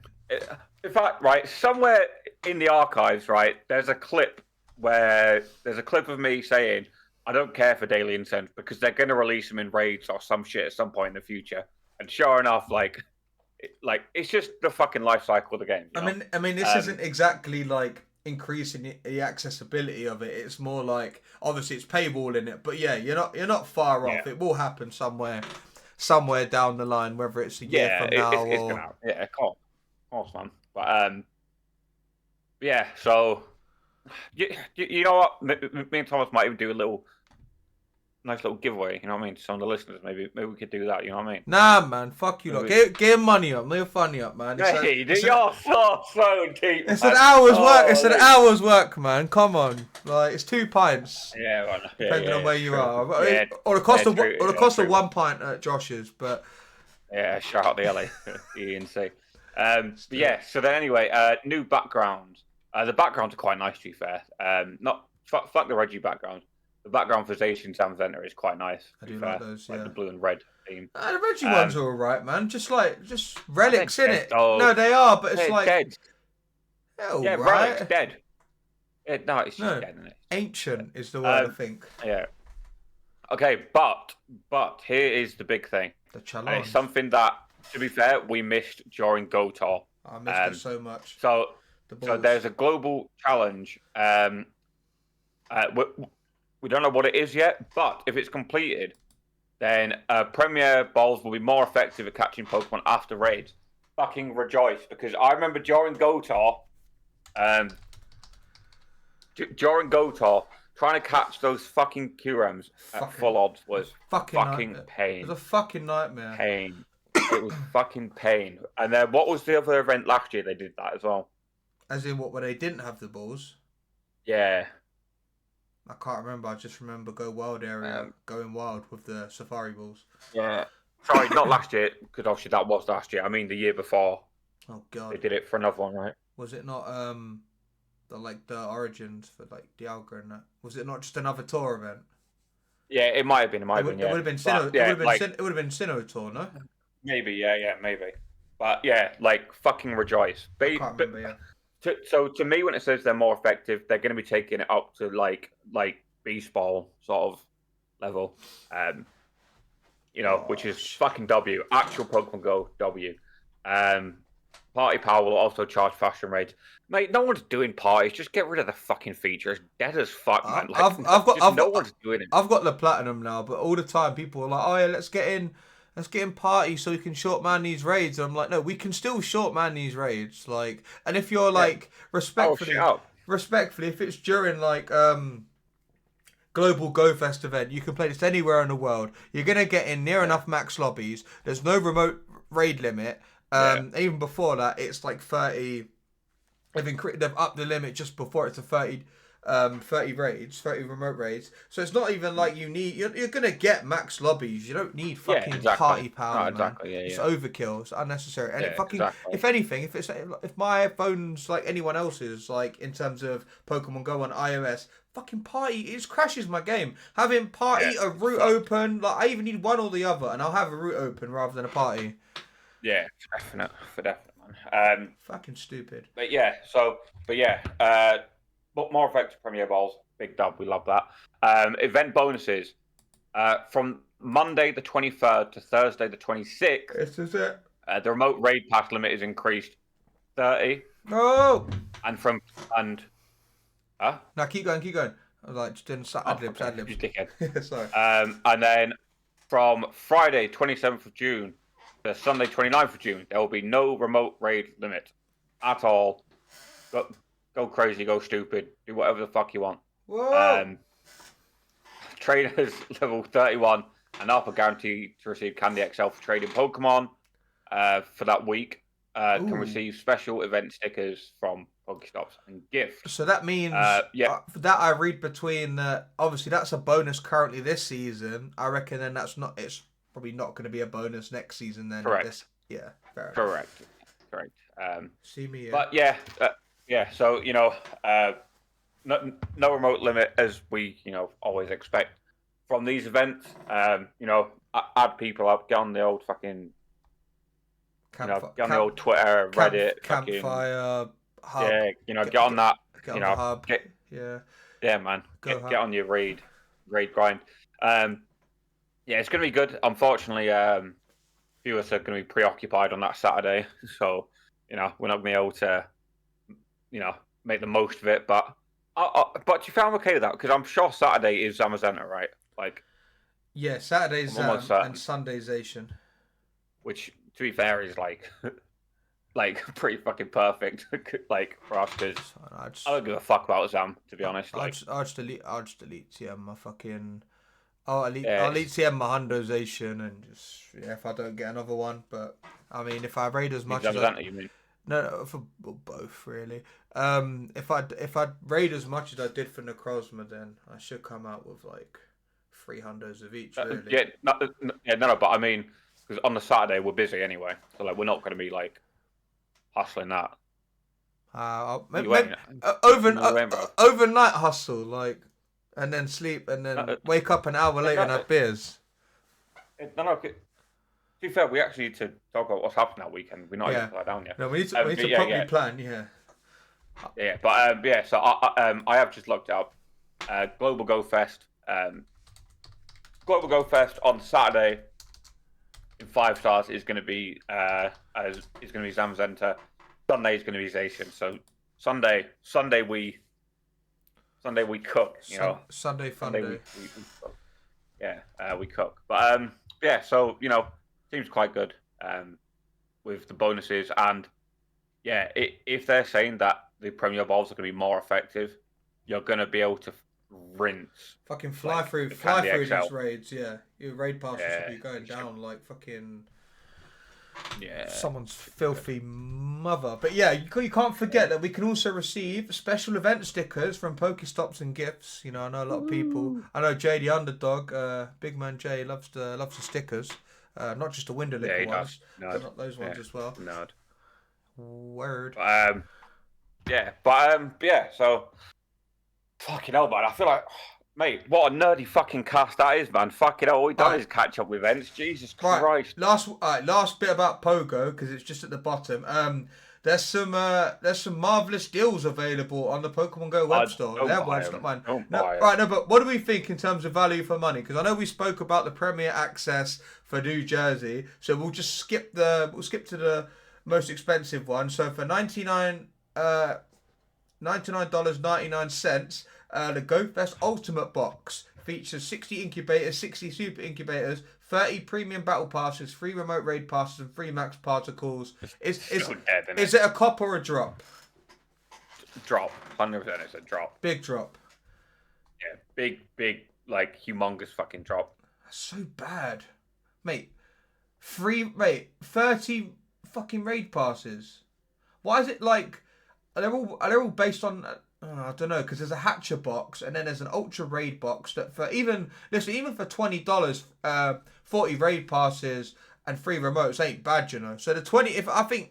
in fact, right, somewhere in the archives, right, there's a clip of me saying, I don't care for daily incentives because they're going to release them in raids or some shit at some point in the future. And sure enough, like it's just the fucking life cycle of the game. I mean, this isn't exactly like increasing the accessibility of it. It's more like obviously it's paywall in it, but yeah, you're not far off. It will happen somewhere down the line, whether it's a year from now or of course, man. But yeah. So you know what? Me and Thomas might even do a nice little giveaway. You know what I mean? To some of the listeners, maybe we could do that. You know what I mean? Nah, man, fuck you lot. Get money up, make funny up, man. You're so deep. It's an hour's work. It's an hour's work, man. Come on, like it's 2 pints. Yeah, well, depending on where you are. Or the cost of 1 pint at Josh's, but yeah, shout out the LA ENC. Yeah. So then anyway, new background. The backgrounds are quite nice, to be fair. Not fuck the Reggie background. The background for Zacian Sam Center is quite nice. I do like those, like the blue and red theme. The Reggie ones are alright, man. Just relics in it. Oh, no, they are, but it's they're like dead. Relics dead. No, it's just No, dead, isn't it? ancient is the word, I think. Yeah. Okay, but here is the big thing. The And challenge. it's something that, to be fair, we missed during Go Tour. I missed it so much. So there's a global challenge. We don't know what it is yet, but if it's completed, then Premier Balls will be more effective at catching Pokemon after raids. Fucking rejoice, because I remember during Go Tour, trying to catch those fucking Qrems at full odds was fucking pain. It was a fucking nightmare. Pain. It was fucking pain. And then what was the other event last year? They did that as well. As in what, where they didn't have the balls? Yeah. I can't remember. I just remember Go Wild area going wild with the Safari balls. Yeah. Sorry, not last year, because obviously that was last year. I mean the year before. Oh god. They did it for another one, right? Was it not the Origins for like Dialga and that? Was it not just another tour event? Yeah, it might have been. It would have been Sinnoh. It would have been Sinnoh tour, no? Maybe, yeah, maybe. But yeah, like fucking rejoice. I can't remember, yeah. So to me, when it says they're more effective, they're going to be taking it up to like Beast Ball sort of level, which is fucking W. Actual Pokemon Go W. Party Power will also charge faster rates. Mate, no one's doing parties. Just get rid of the fucking feature. It's dead as fuck, man. Like, no one's doing it. I've got the platinum now, but all the time people are like, "Oh yeah, let's get in party so we can short man these raids." And I'm like, no, we can still short man these raids. Like, and if you're like respectfully, if it's during like Global Go Fest event, you can play this anywhere in the world. You're gonna get in near enough max lobbies. There's no remote raid limit. Even before that, it's like 30. They've upped the limit just before it's a 30 raids, 30 remote raids. So it's not even like you need. You're gonna get max lobbies. You don't need fucking party power, man. It's overkill. It's unnecessary. And if anything, if my phone's like anyone else's, like in terms of Pokemon Go on iOS, fucking party, it crashes my game. Having party, a route open, like I even need one or the other, and I'll have a route open rather than a party. Yeah, for definite, man. Fucking stupid. But more effective Premier Balls. Big dub, we love that. Event bonuses. From Monday the 23rd to Thursday the 26th. This is it. The remote raid pass limit is increased 30. Oh! No, keep going. I was like, just doing ad-libs. You dickhead. Sorry. And then from Friday 27th of June to Sunday 29th of June, there will be no remote raid limit at all. Go crazy, go stupid, do whatever the fuck you want. Whoa. Trainers level 31 and up are guaranteed to receive Candy XL for trading Pokemon for that week. Can receive special event stickers from Pokestops and gifts. So that means that I read between obviously that's a bonus currently this season. I reckon then it's probably not going to be a bonus next season then. Correct. Fair Correct. See me. But so no remote limit as we always expect from these events. Add people up, get on the old fucking get on the old Twitter, Reddit, Campfire, Hub. Yeah, get on that. Get on the Hub. Yeah, man. Get on your raid grind. It's gonna be good. Unfortunately, viewers are gonna be preoccupied on that Saturday, so we're not gonna be able to make the most of it. But do you feel I'm okay with that? Because I'm sure Saturday is Zamazenta, right? Like, yeah, Saturday's Zam and Sunday's Asian. Which, to be fair, is like pretty fucking perfect, like for us, because I don't give a fuck about Zam, to be honest. I'll just delete TM my fucking. I'll delete TM my Hundo's Asian and just if I don't get another one. But I mean, if I raid as much as you mean? No, for both really. If I raid as much as I did for Necrozma, then I should come out with like 3 hundos of each. Really. No, but I mean, because on the Saturday we're busy anyway, so like we're not going to be like hustling that. Overnight hustle, like, and then sleep, and then wake up an hour later and have beers. To be fair, we actually need to talk about what's happened that weekend. We're not even down yet. No, we need to properly plan. Yeah. Yeah, but yeah. So I have just looked up Global Go Fest. Global Go Fest on Saturday in 5 stars is going to be Zamzenta. Sunday is going to be Zacian. So Sunday we cook. You know, Sunday fun Sunday day. we cook. Yeah, we cook. But yeah. So seems quite good with the bonuses, and yeah, if they're saying that the Premier Balls are going to be more effective, you're going to be able to rinse. Fucking fly through these raids, yeah. Your raid passes should be going down like fucking someone's filthy mother. But yeah, you can't forget that we can also receive special event stickers from Pokestops and gifts. You know, I know a lot of people. I know Jay the Underdog, Big Man Jay loves the stickers. Not just the window licker ones, but not those ones as well. Nod. Word. Yeah. So fucking hell, man. I feel like, mate, what a nerdy fucking cast that is, man. Fucking hell, all he does is catch up with events. Jesus Christ. Last bit about Pogo, because it's just at the bottom. There's some marvelous deals available on the Pokemon Go web store. They're ones, not mine. But what do we think in terms of value for money? Because I know we spoke about the Premier Access for New Jersey, so we'll just skip to the most expensive one. So for $99.99, the GoFest Ultimate Box features 60 incubators, 60 super incubators, 30 premium battle passes, 3 remote raid passes, and 3 max particles. Is it a cop or a drop? Drop. 100% it's a drop. Big drop. Yeah, big, like humongous fucking drop. That's so bad, mate. 30 fucking raid passes. Why is it like? Are they all based on? I don't know, because there's a Hatcher box and then there's an Ultra Raid box that for even for $20, 40 raid passes and 3 remotes ain't bad, you know. So the 20, if I had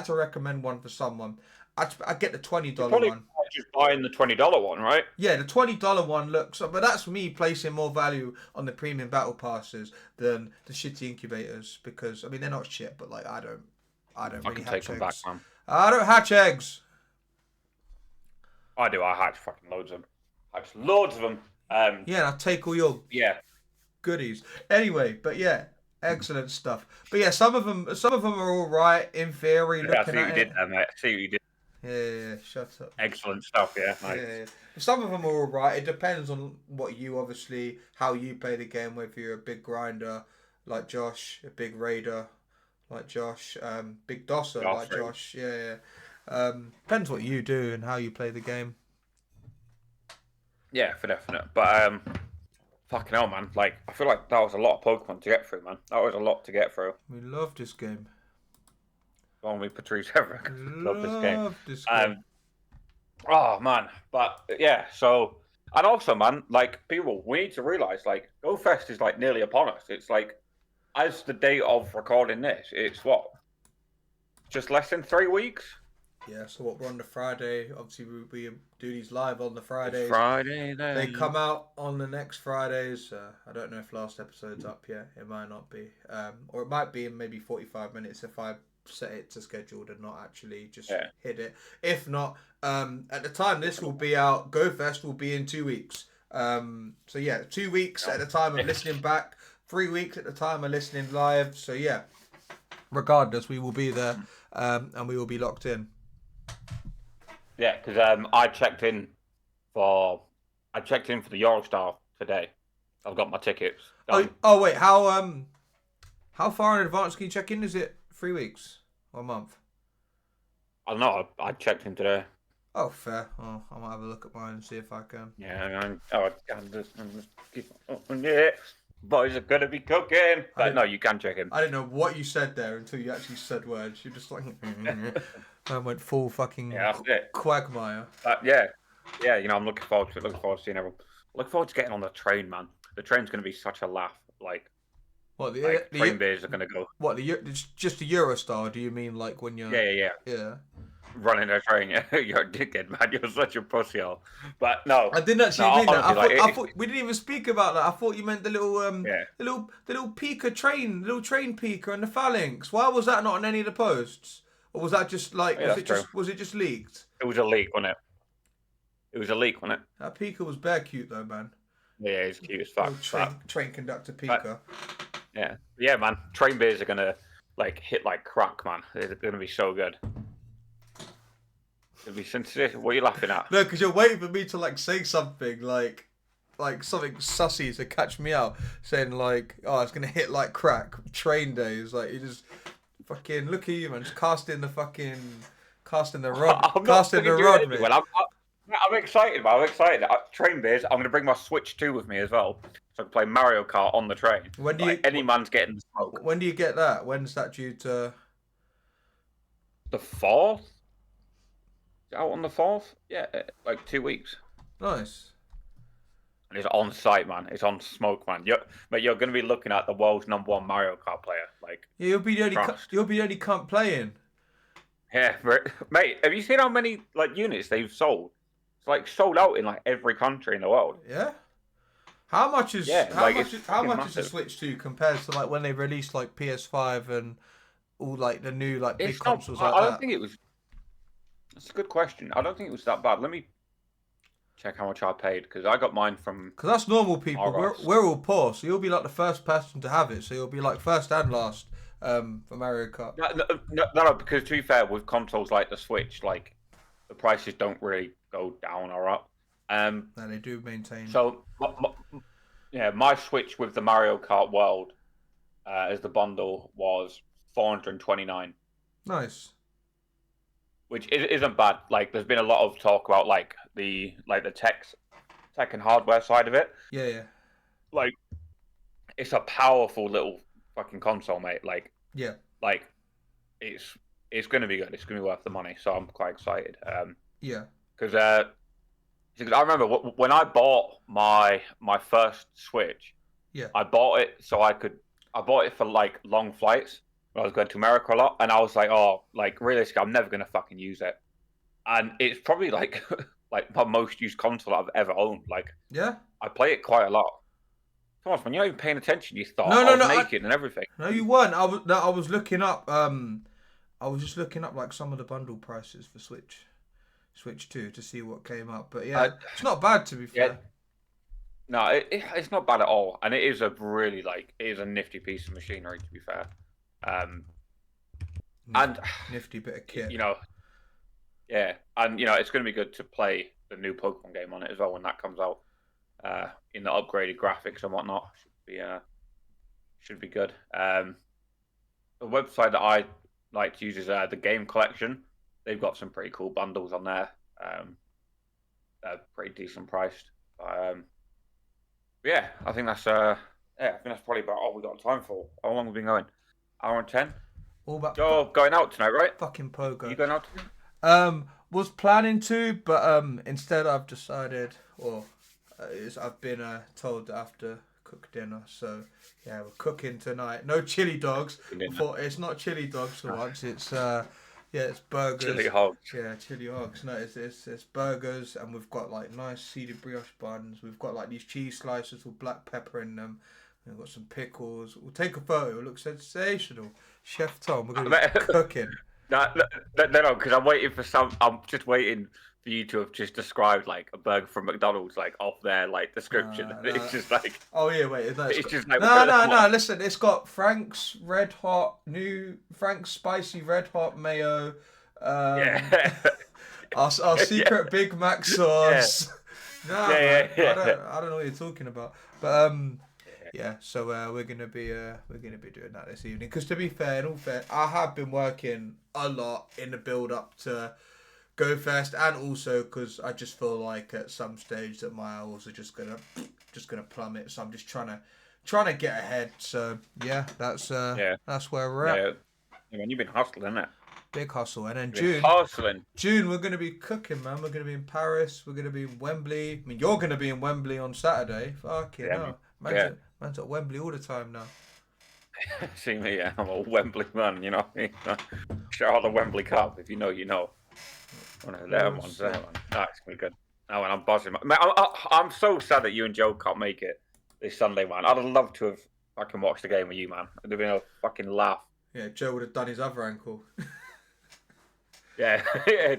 to recommend one for someone, I'd get the $20 one. Just buying the $20 one, right? Yeah, the $20 one looks, but that's me placing more value on the premium battle passes than the shitty incubators, because I mean they're not shit, but like I don't really hatch eggs. Back, man. I don't hatch eggs. I do. I hatch fucking loads of them. Loads of them. Yeah, and I take all your goodies. Anyway, but yeah, excellent stuff. But yeah, some of them are all right in theory. Yeah, I see what you did there, mate. I see what you did. Yeah, shut up. Excellent stuff, yeah. Nice. Yeah. Some of them are all right. It depends on how you play the game, whether you're a big grinder like Josh, a big raider like Josh, big dosser like Josh. Yeah. Depends what you do and how you play the game. Yeah, for definite. But fucking hell, man. Like, I feel like that was a lot of Pokemon to get through, man. That was a lot to get through. We love this game. Only Patrice ever love this game. Oh man, but yeah. So, and also, man, like people, we need to realize, like, GoFest is like nearly upon us. It's like, as the date of recording this, it's what, just less than 3 weeks. Yeah. So what? We're on the Friday. Obviously, we do these live on the Fridays. It's Friday. Then. They come out on the next Fridays. I don't know if last episode's up yet. It might not be. Or it might be in maybe 45 minutes if I set it to scheduled and not actually just hit it. If not, at the time this will be out, GoFest will be in 2 weeks. So yeah, 2 weeks at the time of listening back, 3 weeks at the time of listening live. So yeah, regardless, we will be there, and we will be locked in. Yeah, because I checked in for the Eurostar today. I've got my tickets. Oh wait, how far in advance can you check in? Is it 3 weeks or a month? I don't know. I checked in today. Oh, fair. Oh, I might have a look at mine and see if I can. Yeah, I'm just keep on it. Boys are gonna be cooking. But no, you can check in. I didn't know what you said there until you actually said words. You're just like, I went full fucking quagmire. Yeah. I'm looking forward to it. Looking forward to seeing everyone. Looking forward to getting on the train, man. The train's gonna be such a laugh. Like, what the train beers are gonna go. What just the Eurostar? Do you mean like when you're? Yeah. Running a train, you're a dickhead, man. You're such a pussy hole. But no, I didn't actually mean that. I thought we didn't even speak about that. I thought you meant the little the little Pika train, little train Pika and the Phalanx. Why was that not on any of the posts? or was that just like was it just leaked? It was a leak, wasn't it? It was a leak, wasn't it? That Pika was bare cute though, man. Yeah, he's cute as fuck. Train conductor Pika. Yeah, man. Train beers are gonna like hit like crack, man. They're gonna be so good. It'll be sincere. What are you laughing at? No, because you're waiting for me to like say something like something sussy to catch me out, saying like, oh, it's gonna hit like crack. Train days, like you just fucking look at you, man. Just casting the rod, casting the rod, man. Well, I'm excited, man. I'm excited. Train beers. I'm gonna bring my Switch 2 with me as well, so I can play Mario Kart on the train. When do any man's getting the smoke. When do you get that? When's that due to? The 4th? Out on the 4th? Yeah, like 2 weeks. Nice. And it's on site, man. It's on smoke, man. You're going to be looking at the world's #1 Mario Kart player. Like, yeah, you'll be the only cunt playing. Yeah, mate. Have you seen how many like units they've sold? It's like sold out in like every country in the world. Yeah. How much is how much is the Switch 2 compared to like when they released like PS5 and all like the new like big consoles like that? I don't think it was. That's a good question. I don't think it was that bad. Let me check how much I paid because I got mine from. Because that's normal people. We're all poor, so you'll be like the first person to have it. So you'll be like first and last for Mario Kart. No. Because to be fair, with consoles like the Switch, like the prices don't really go down or up. No, they do maintain. So, my Switch with the Mario Kart World as the bundle was $429. Nice. Which isn't bad. Like, there's been a lot of talk about like the tech and hardware side of it. Yeah. Like, it's a powerful little fucking console, mate. Like, yeah. Like, it's gonna be good. It's gonna be worth the money. So I'm quite excited. Yeah. Because I remember when I bought my first Switch. Yeah. I bought it I bought it for like long flights. I was going to America a lot, and I was like, oh, like realistically, I'm never gonna fucking use it. And it's probably like like my most used console I've ever owned. Like, yeah, I play it quite a lot. Come on, man, you're not even paying attention. You thought I was naked and everything. No, you weren't. I was looking up. I was just looking up like some of the bundle prices for Switch 2 to see what came up. But yeah, it's not bad to be fair. Yeah. No, it's not bad at all, and it is a nifty piece of machinery to be fair. And nifty bit of kit. You know, yeah, and you know it's going to be good to play the new Pokemon game on it as well when that comes out. In the upgraded graphics and whatnot, should be good. The website that I like to use is the Game Collection. They've got some pretty cool bundles on there. They're pretty decent priced. Yeah, I think that's probably about all we got time for. How long have we been going? Hour and 10. All about. You're going out tonight, right? Fucking pogo. You going out tonight? Was planning to, but instead I've decided, I've been told that I have to cook dinner. So yeah, we're cooking tonight. No chili dogs. It's not chili dogs for once. It's it's burgers. Chili hogs. Yeah, chili hogs. No, it's burgers, and we've got like nice seeded brioche buns. We've got like these cheese slices with black pepper in them. We've got some pickles. We'll take a photo. It looks sensational. Chef Tom, we're going to be cooking. No, because I'm just waiting for you to have just described like a burger from McDonald's, like off their like description. It's just like. Oh yeah, wait. It's just like. No. Listen, it's got Frank's Frank's spicy red hot mayo. Our secret Big Mac sauce. Yeah. I don't know what you're talking about, but yeah. So we're gonna be doing that this evening. Because to be fair, in all fair, I have been working a lot in the build up to Go Fest, and also because I just feel like at some stage that my hours are just gonna plummet. So I'm just trying to get ahead. So yeah, that's where we're at. Yeah, man, you've been hustling, innit? Big hustle, and then June we're gonna be cooking, man. We're gonna be in Paris. We're gonna be in Wembley. I mean, you're gonna be in Wembley on Saturday. Fucking hell, man's at Wembley all the time now. See me, yeah, I'm a Wembley man. You know what I mean? Shout out the Wembley Cup if you know, you know. One of them ones there, man. That's gonna be good. Oh, and I'm buzzing, man. I'm so sad that you and Joe can't make it this Sunday, man. I'd have loved to have fucking watched the game with you, man. It'd have been a fucking laugh. Yeah, Joe would have done his other ankle. Yeah, yeah,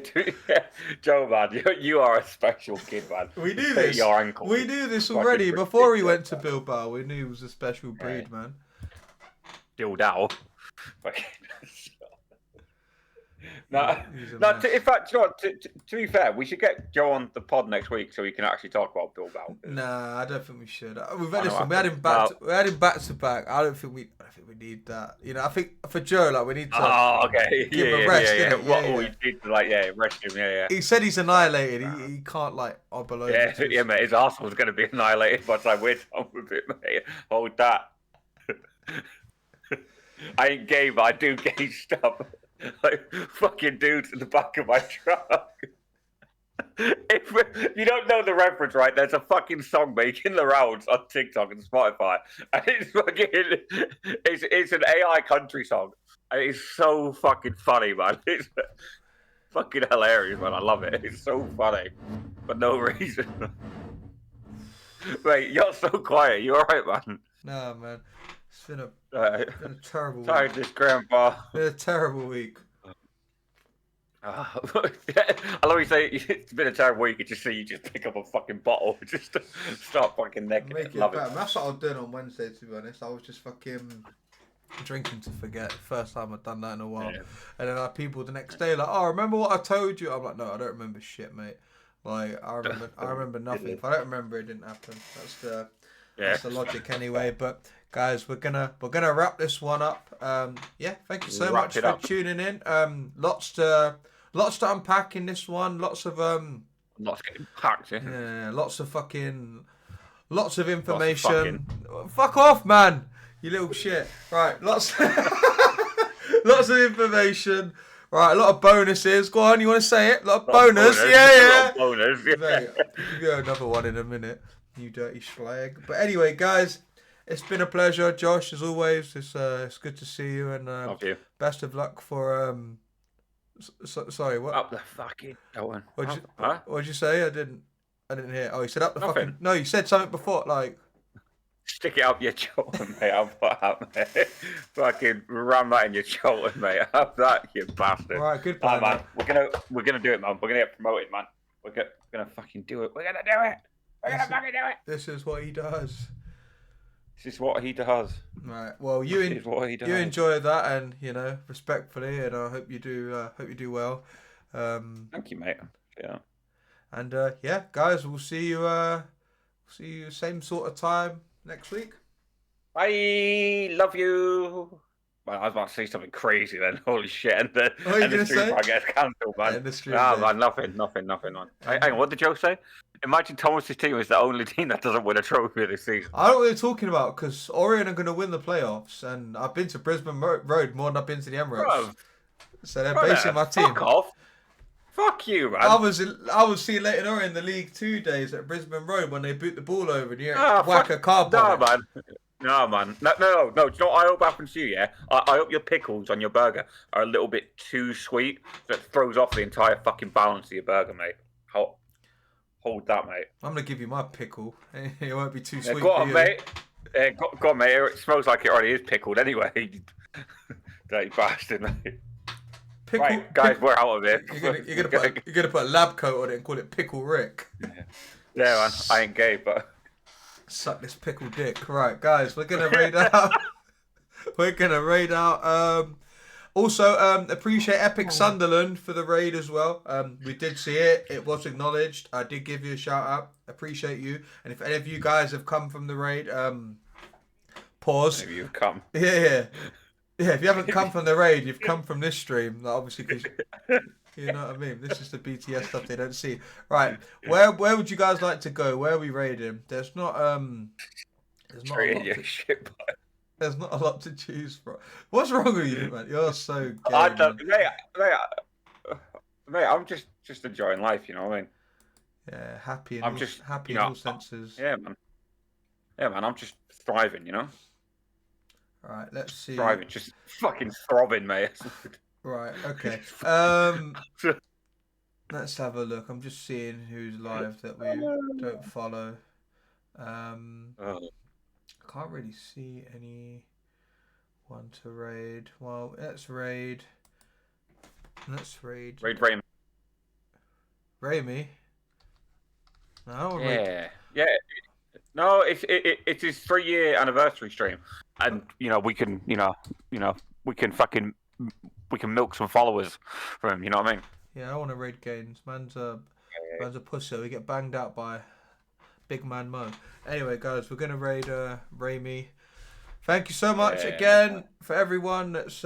Joe, man, you are a special kid, man. We knew this. Your ankle. We knew this already before he went to Bilbao. We knew he was a special breed, man. Dildao. No, in fact, you know what, to be fair, we should get Joe on the pod next week so we can actually talk about Bilbao. Nah, I don't think we should. We had him back. We had him back to back. I don't think we need that. You know, I think for Joe, like we need to. Oh, okay. Give him a rest. We need to rest him. Yeah. He said he's annihilated. He can't below. Yeah, mate. His arsenal's going to be annihilated by the time we're done with it, mate. Hold that. I ain't gay, but I do gay stuff. Like fucking dudes in the back of my truck. If you don't know the reference, right? There's a fucking song making the rounds on TikTok and Spotify, and it's an AI country song, and it's so fucking funny, man. It's fucking hilarious, man. I love it. It's so funny, for no reason. Wait, you're so quiet. You alright, man? Nah, man. It's been a terrible week. Sorry, this grandpa. It's been a terrible week. I love you say it's been a terrible week. You just see you just pick up a fucking bottle, just to start fucking necking it. Love it. That's what I was doing on Wednesday. To be honest, I was just fucking drinking to forget. First time I've done that in a while. Yeah. And then people the next day like, oh, remember what I told you? I'm like, no, I don't remember shit, mate. Like I remember nothing. If I don't remember, it didn't happen. That's the logic anyway. But guys, we're gonna wrap this one up. Thank you so much for tuning in. Lots to unpack in this one. Lots getting packed. Yeah, lots of information. Fuck off, man. You little shit. Right, lots of information. Right, a lot of bonuses. Go on, you want to say it? A lot of bonus. Yeah. Bonus. Yeah. Mate, I'll give you another one in a minute. You dirty slag. But anyway, guys, it's been a pleasure, Josh. As always, it's good to see you, and best of luck for sorry, what? Up the fucking Charlton. What'd you say? I didn't hear. Oh, you said up the fucking. No, you said something before, like. Stick it up your Charlton, mate. I'll put up, mate. Fucking ram that in your Charlton, mate. Have that, you bastard. All right, good plan, man. We're gonna do it, man. We're gonna get promoted, man. We're gonna fucking do it. We're gonna do it. We're gonna fucking do it. This is what he does. This is what he does. Right. Well, you enjoy that, and respectfully, and I hope you do. Hope you do well. Thank you, mate. Yeah. And guys, we'll see you same sort of time next week. I love you. Well, I was about to say something crazy then. Holy shit! And the stream I get cancelled, man. Man, nothing, man. Hang on, what did Joe say? Imagine Thomas's team is the only team that doesn't win a trophy this season. I don't know what you're talking about, because Orion are going to win the playoffs, and I've been to Brisbane Road more than I've been to the Emirates. Bro, so they're basing my team. Fuck off. Fuck you, man. I was seeing Leighton Orient in the League 2 days at Brisbane Road when they boot the ball over and you whack a car bomb. No, man. No. Do you know what I hope happens to you, yeah? I hope your pickles on your burger are a little bit too sweet, so it throws off the entire fucking balance of your burger, mate. Hold that, mate. I'm going to give you my pickle. It won't be too sweet go on, mate. Go on, mate. It smells like it already is pickled anyway. Dirty bastard, mate. Right, guys, we're out of it. You're gonna put a lab coat on it and call it Pickle Rick. Yeah, man. I ain't gay, but suck this pickle dick. Right, guys, we're gonna raid out. Also, appreciate Epic Sunderland for the raid as well. We did see it. It was acknowledged. I did give you a shout out. Appreciate you. And if any of you guys have come from the raid, pause. Maybe you've come. Yeah. Yeah, if you haven't come from the raid, you've come from this stream. Like, obviously, because you know what I mean. This is the BTS stuff they don't see. Right, where would you guys like to go? Where are we raiding? There's not a lot to choose from. What's wrong with you, man? You're so gay. Mate, I'm just enjoying life. You know what I mean? Yeah, happy. Happy in all senses. Yeah, man. I'm just thriving. You know. Right, let's see. Thriving, just fucking throbbing, mate. Right, okay. Let's have a look. I'm just seeing who's live that we don't follow. I can't really see anyone to raid. Well, let's raid. Let's raid. Raid Raimi. Raimi? No, Yeah. No, it's his 3-year anniversary stream, and we can we can milk some followers from him. You know what I mean? Yeah, I want to raid Gaines. Man's a pussy. We get banged out by Big Man Mo. Anyway, guys, we're gonna raid Raimi. Thank you so much again for everyone that's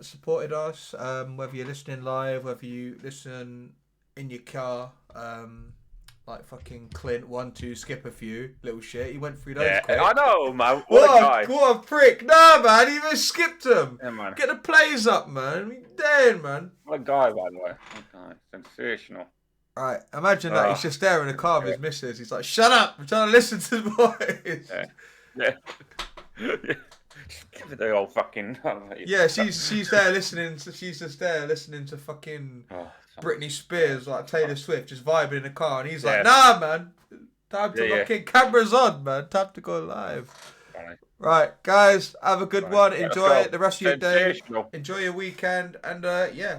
supported us. Whether you're listening live, whether you listen in your car, like fucking Clint, 1, 2, skip a few, little shit. He went through those quick. I know, man. What a guy. What a prick. Nah, man, he even skipped them. Yeah, man. Get the plays up, man. You damn, man. What a guy, by the way. What a guy. Sensational. Right, imagine that. He's just there in the car with his missus. He's like, shut up. I'm trying to listen to the voice. Yeah. Just give it the old fucking... Yeah, she's there listening. She's just there listening to fucking Britney Spears, like Taylor Swift, just vibing in the car, and he's like, "Nah, man, time to fucking cameras on, man. Time to go live." Right, guys, have a good one. Enjoy the rest of your day. Enjoy your weekend, and yeah.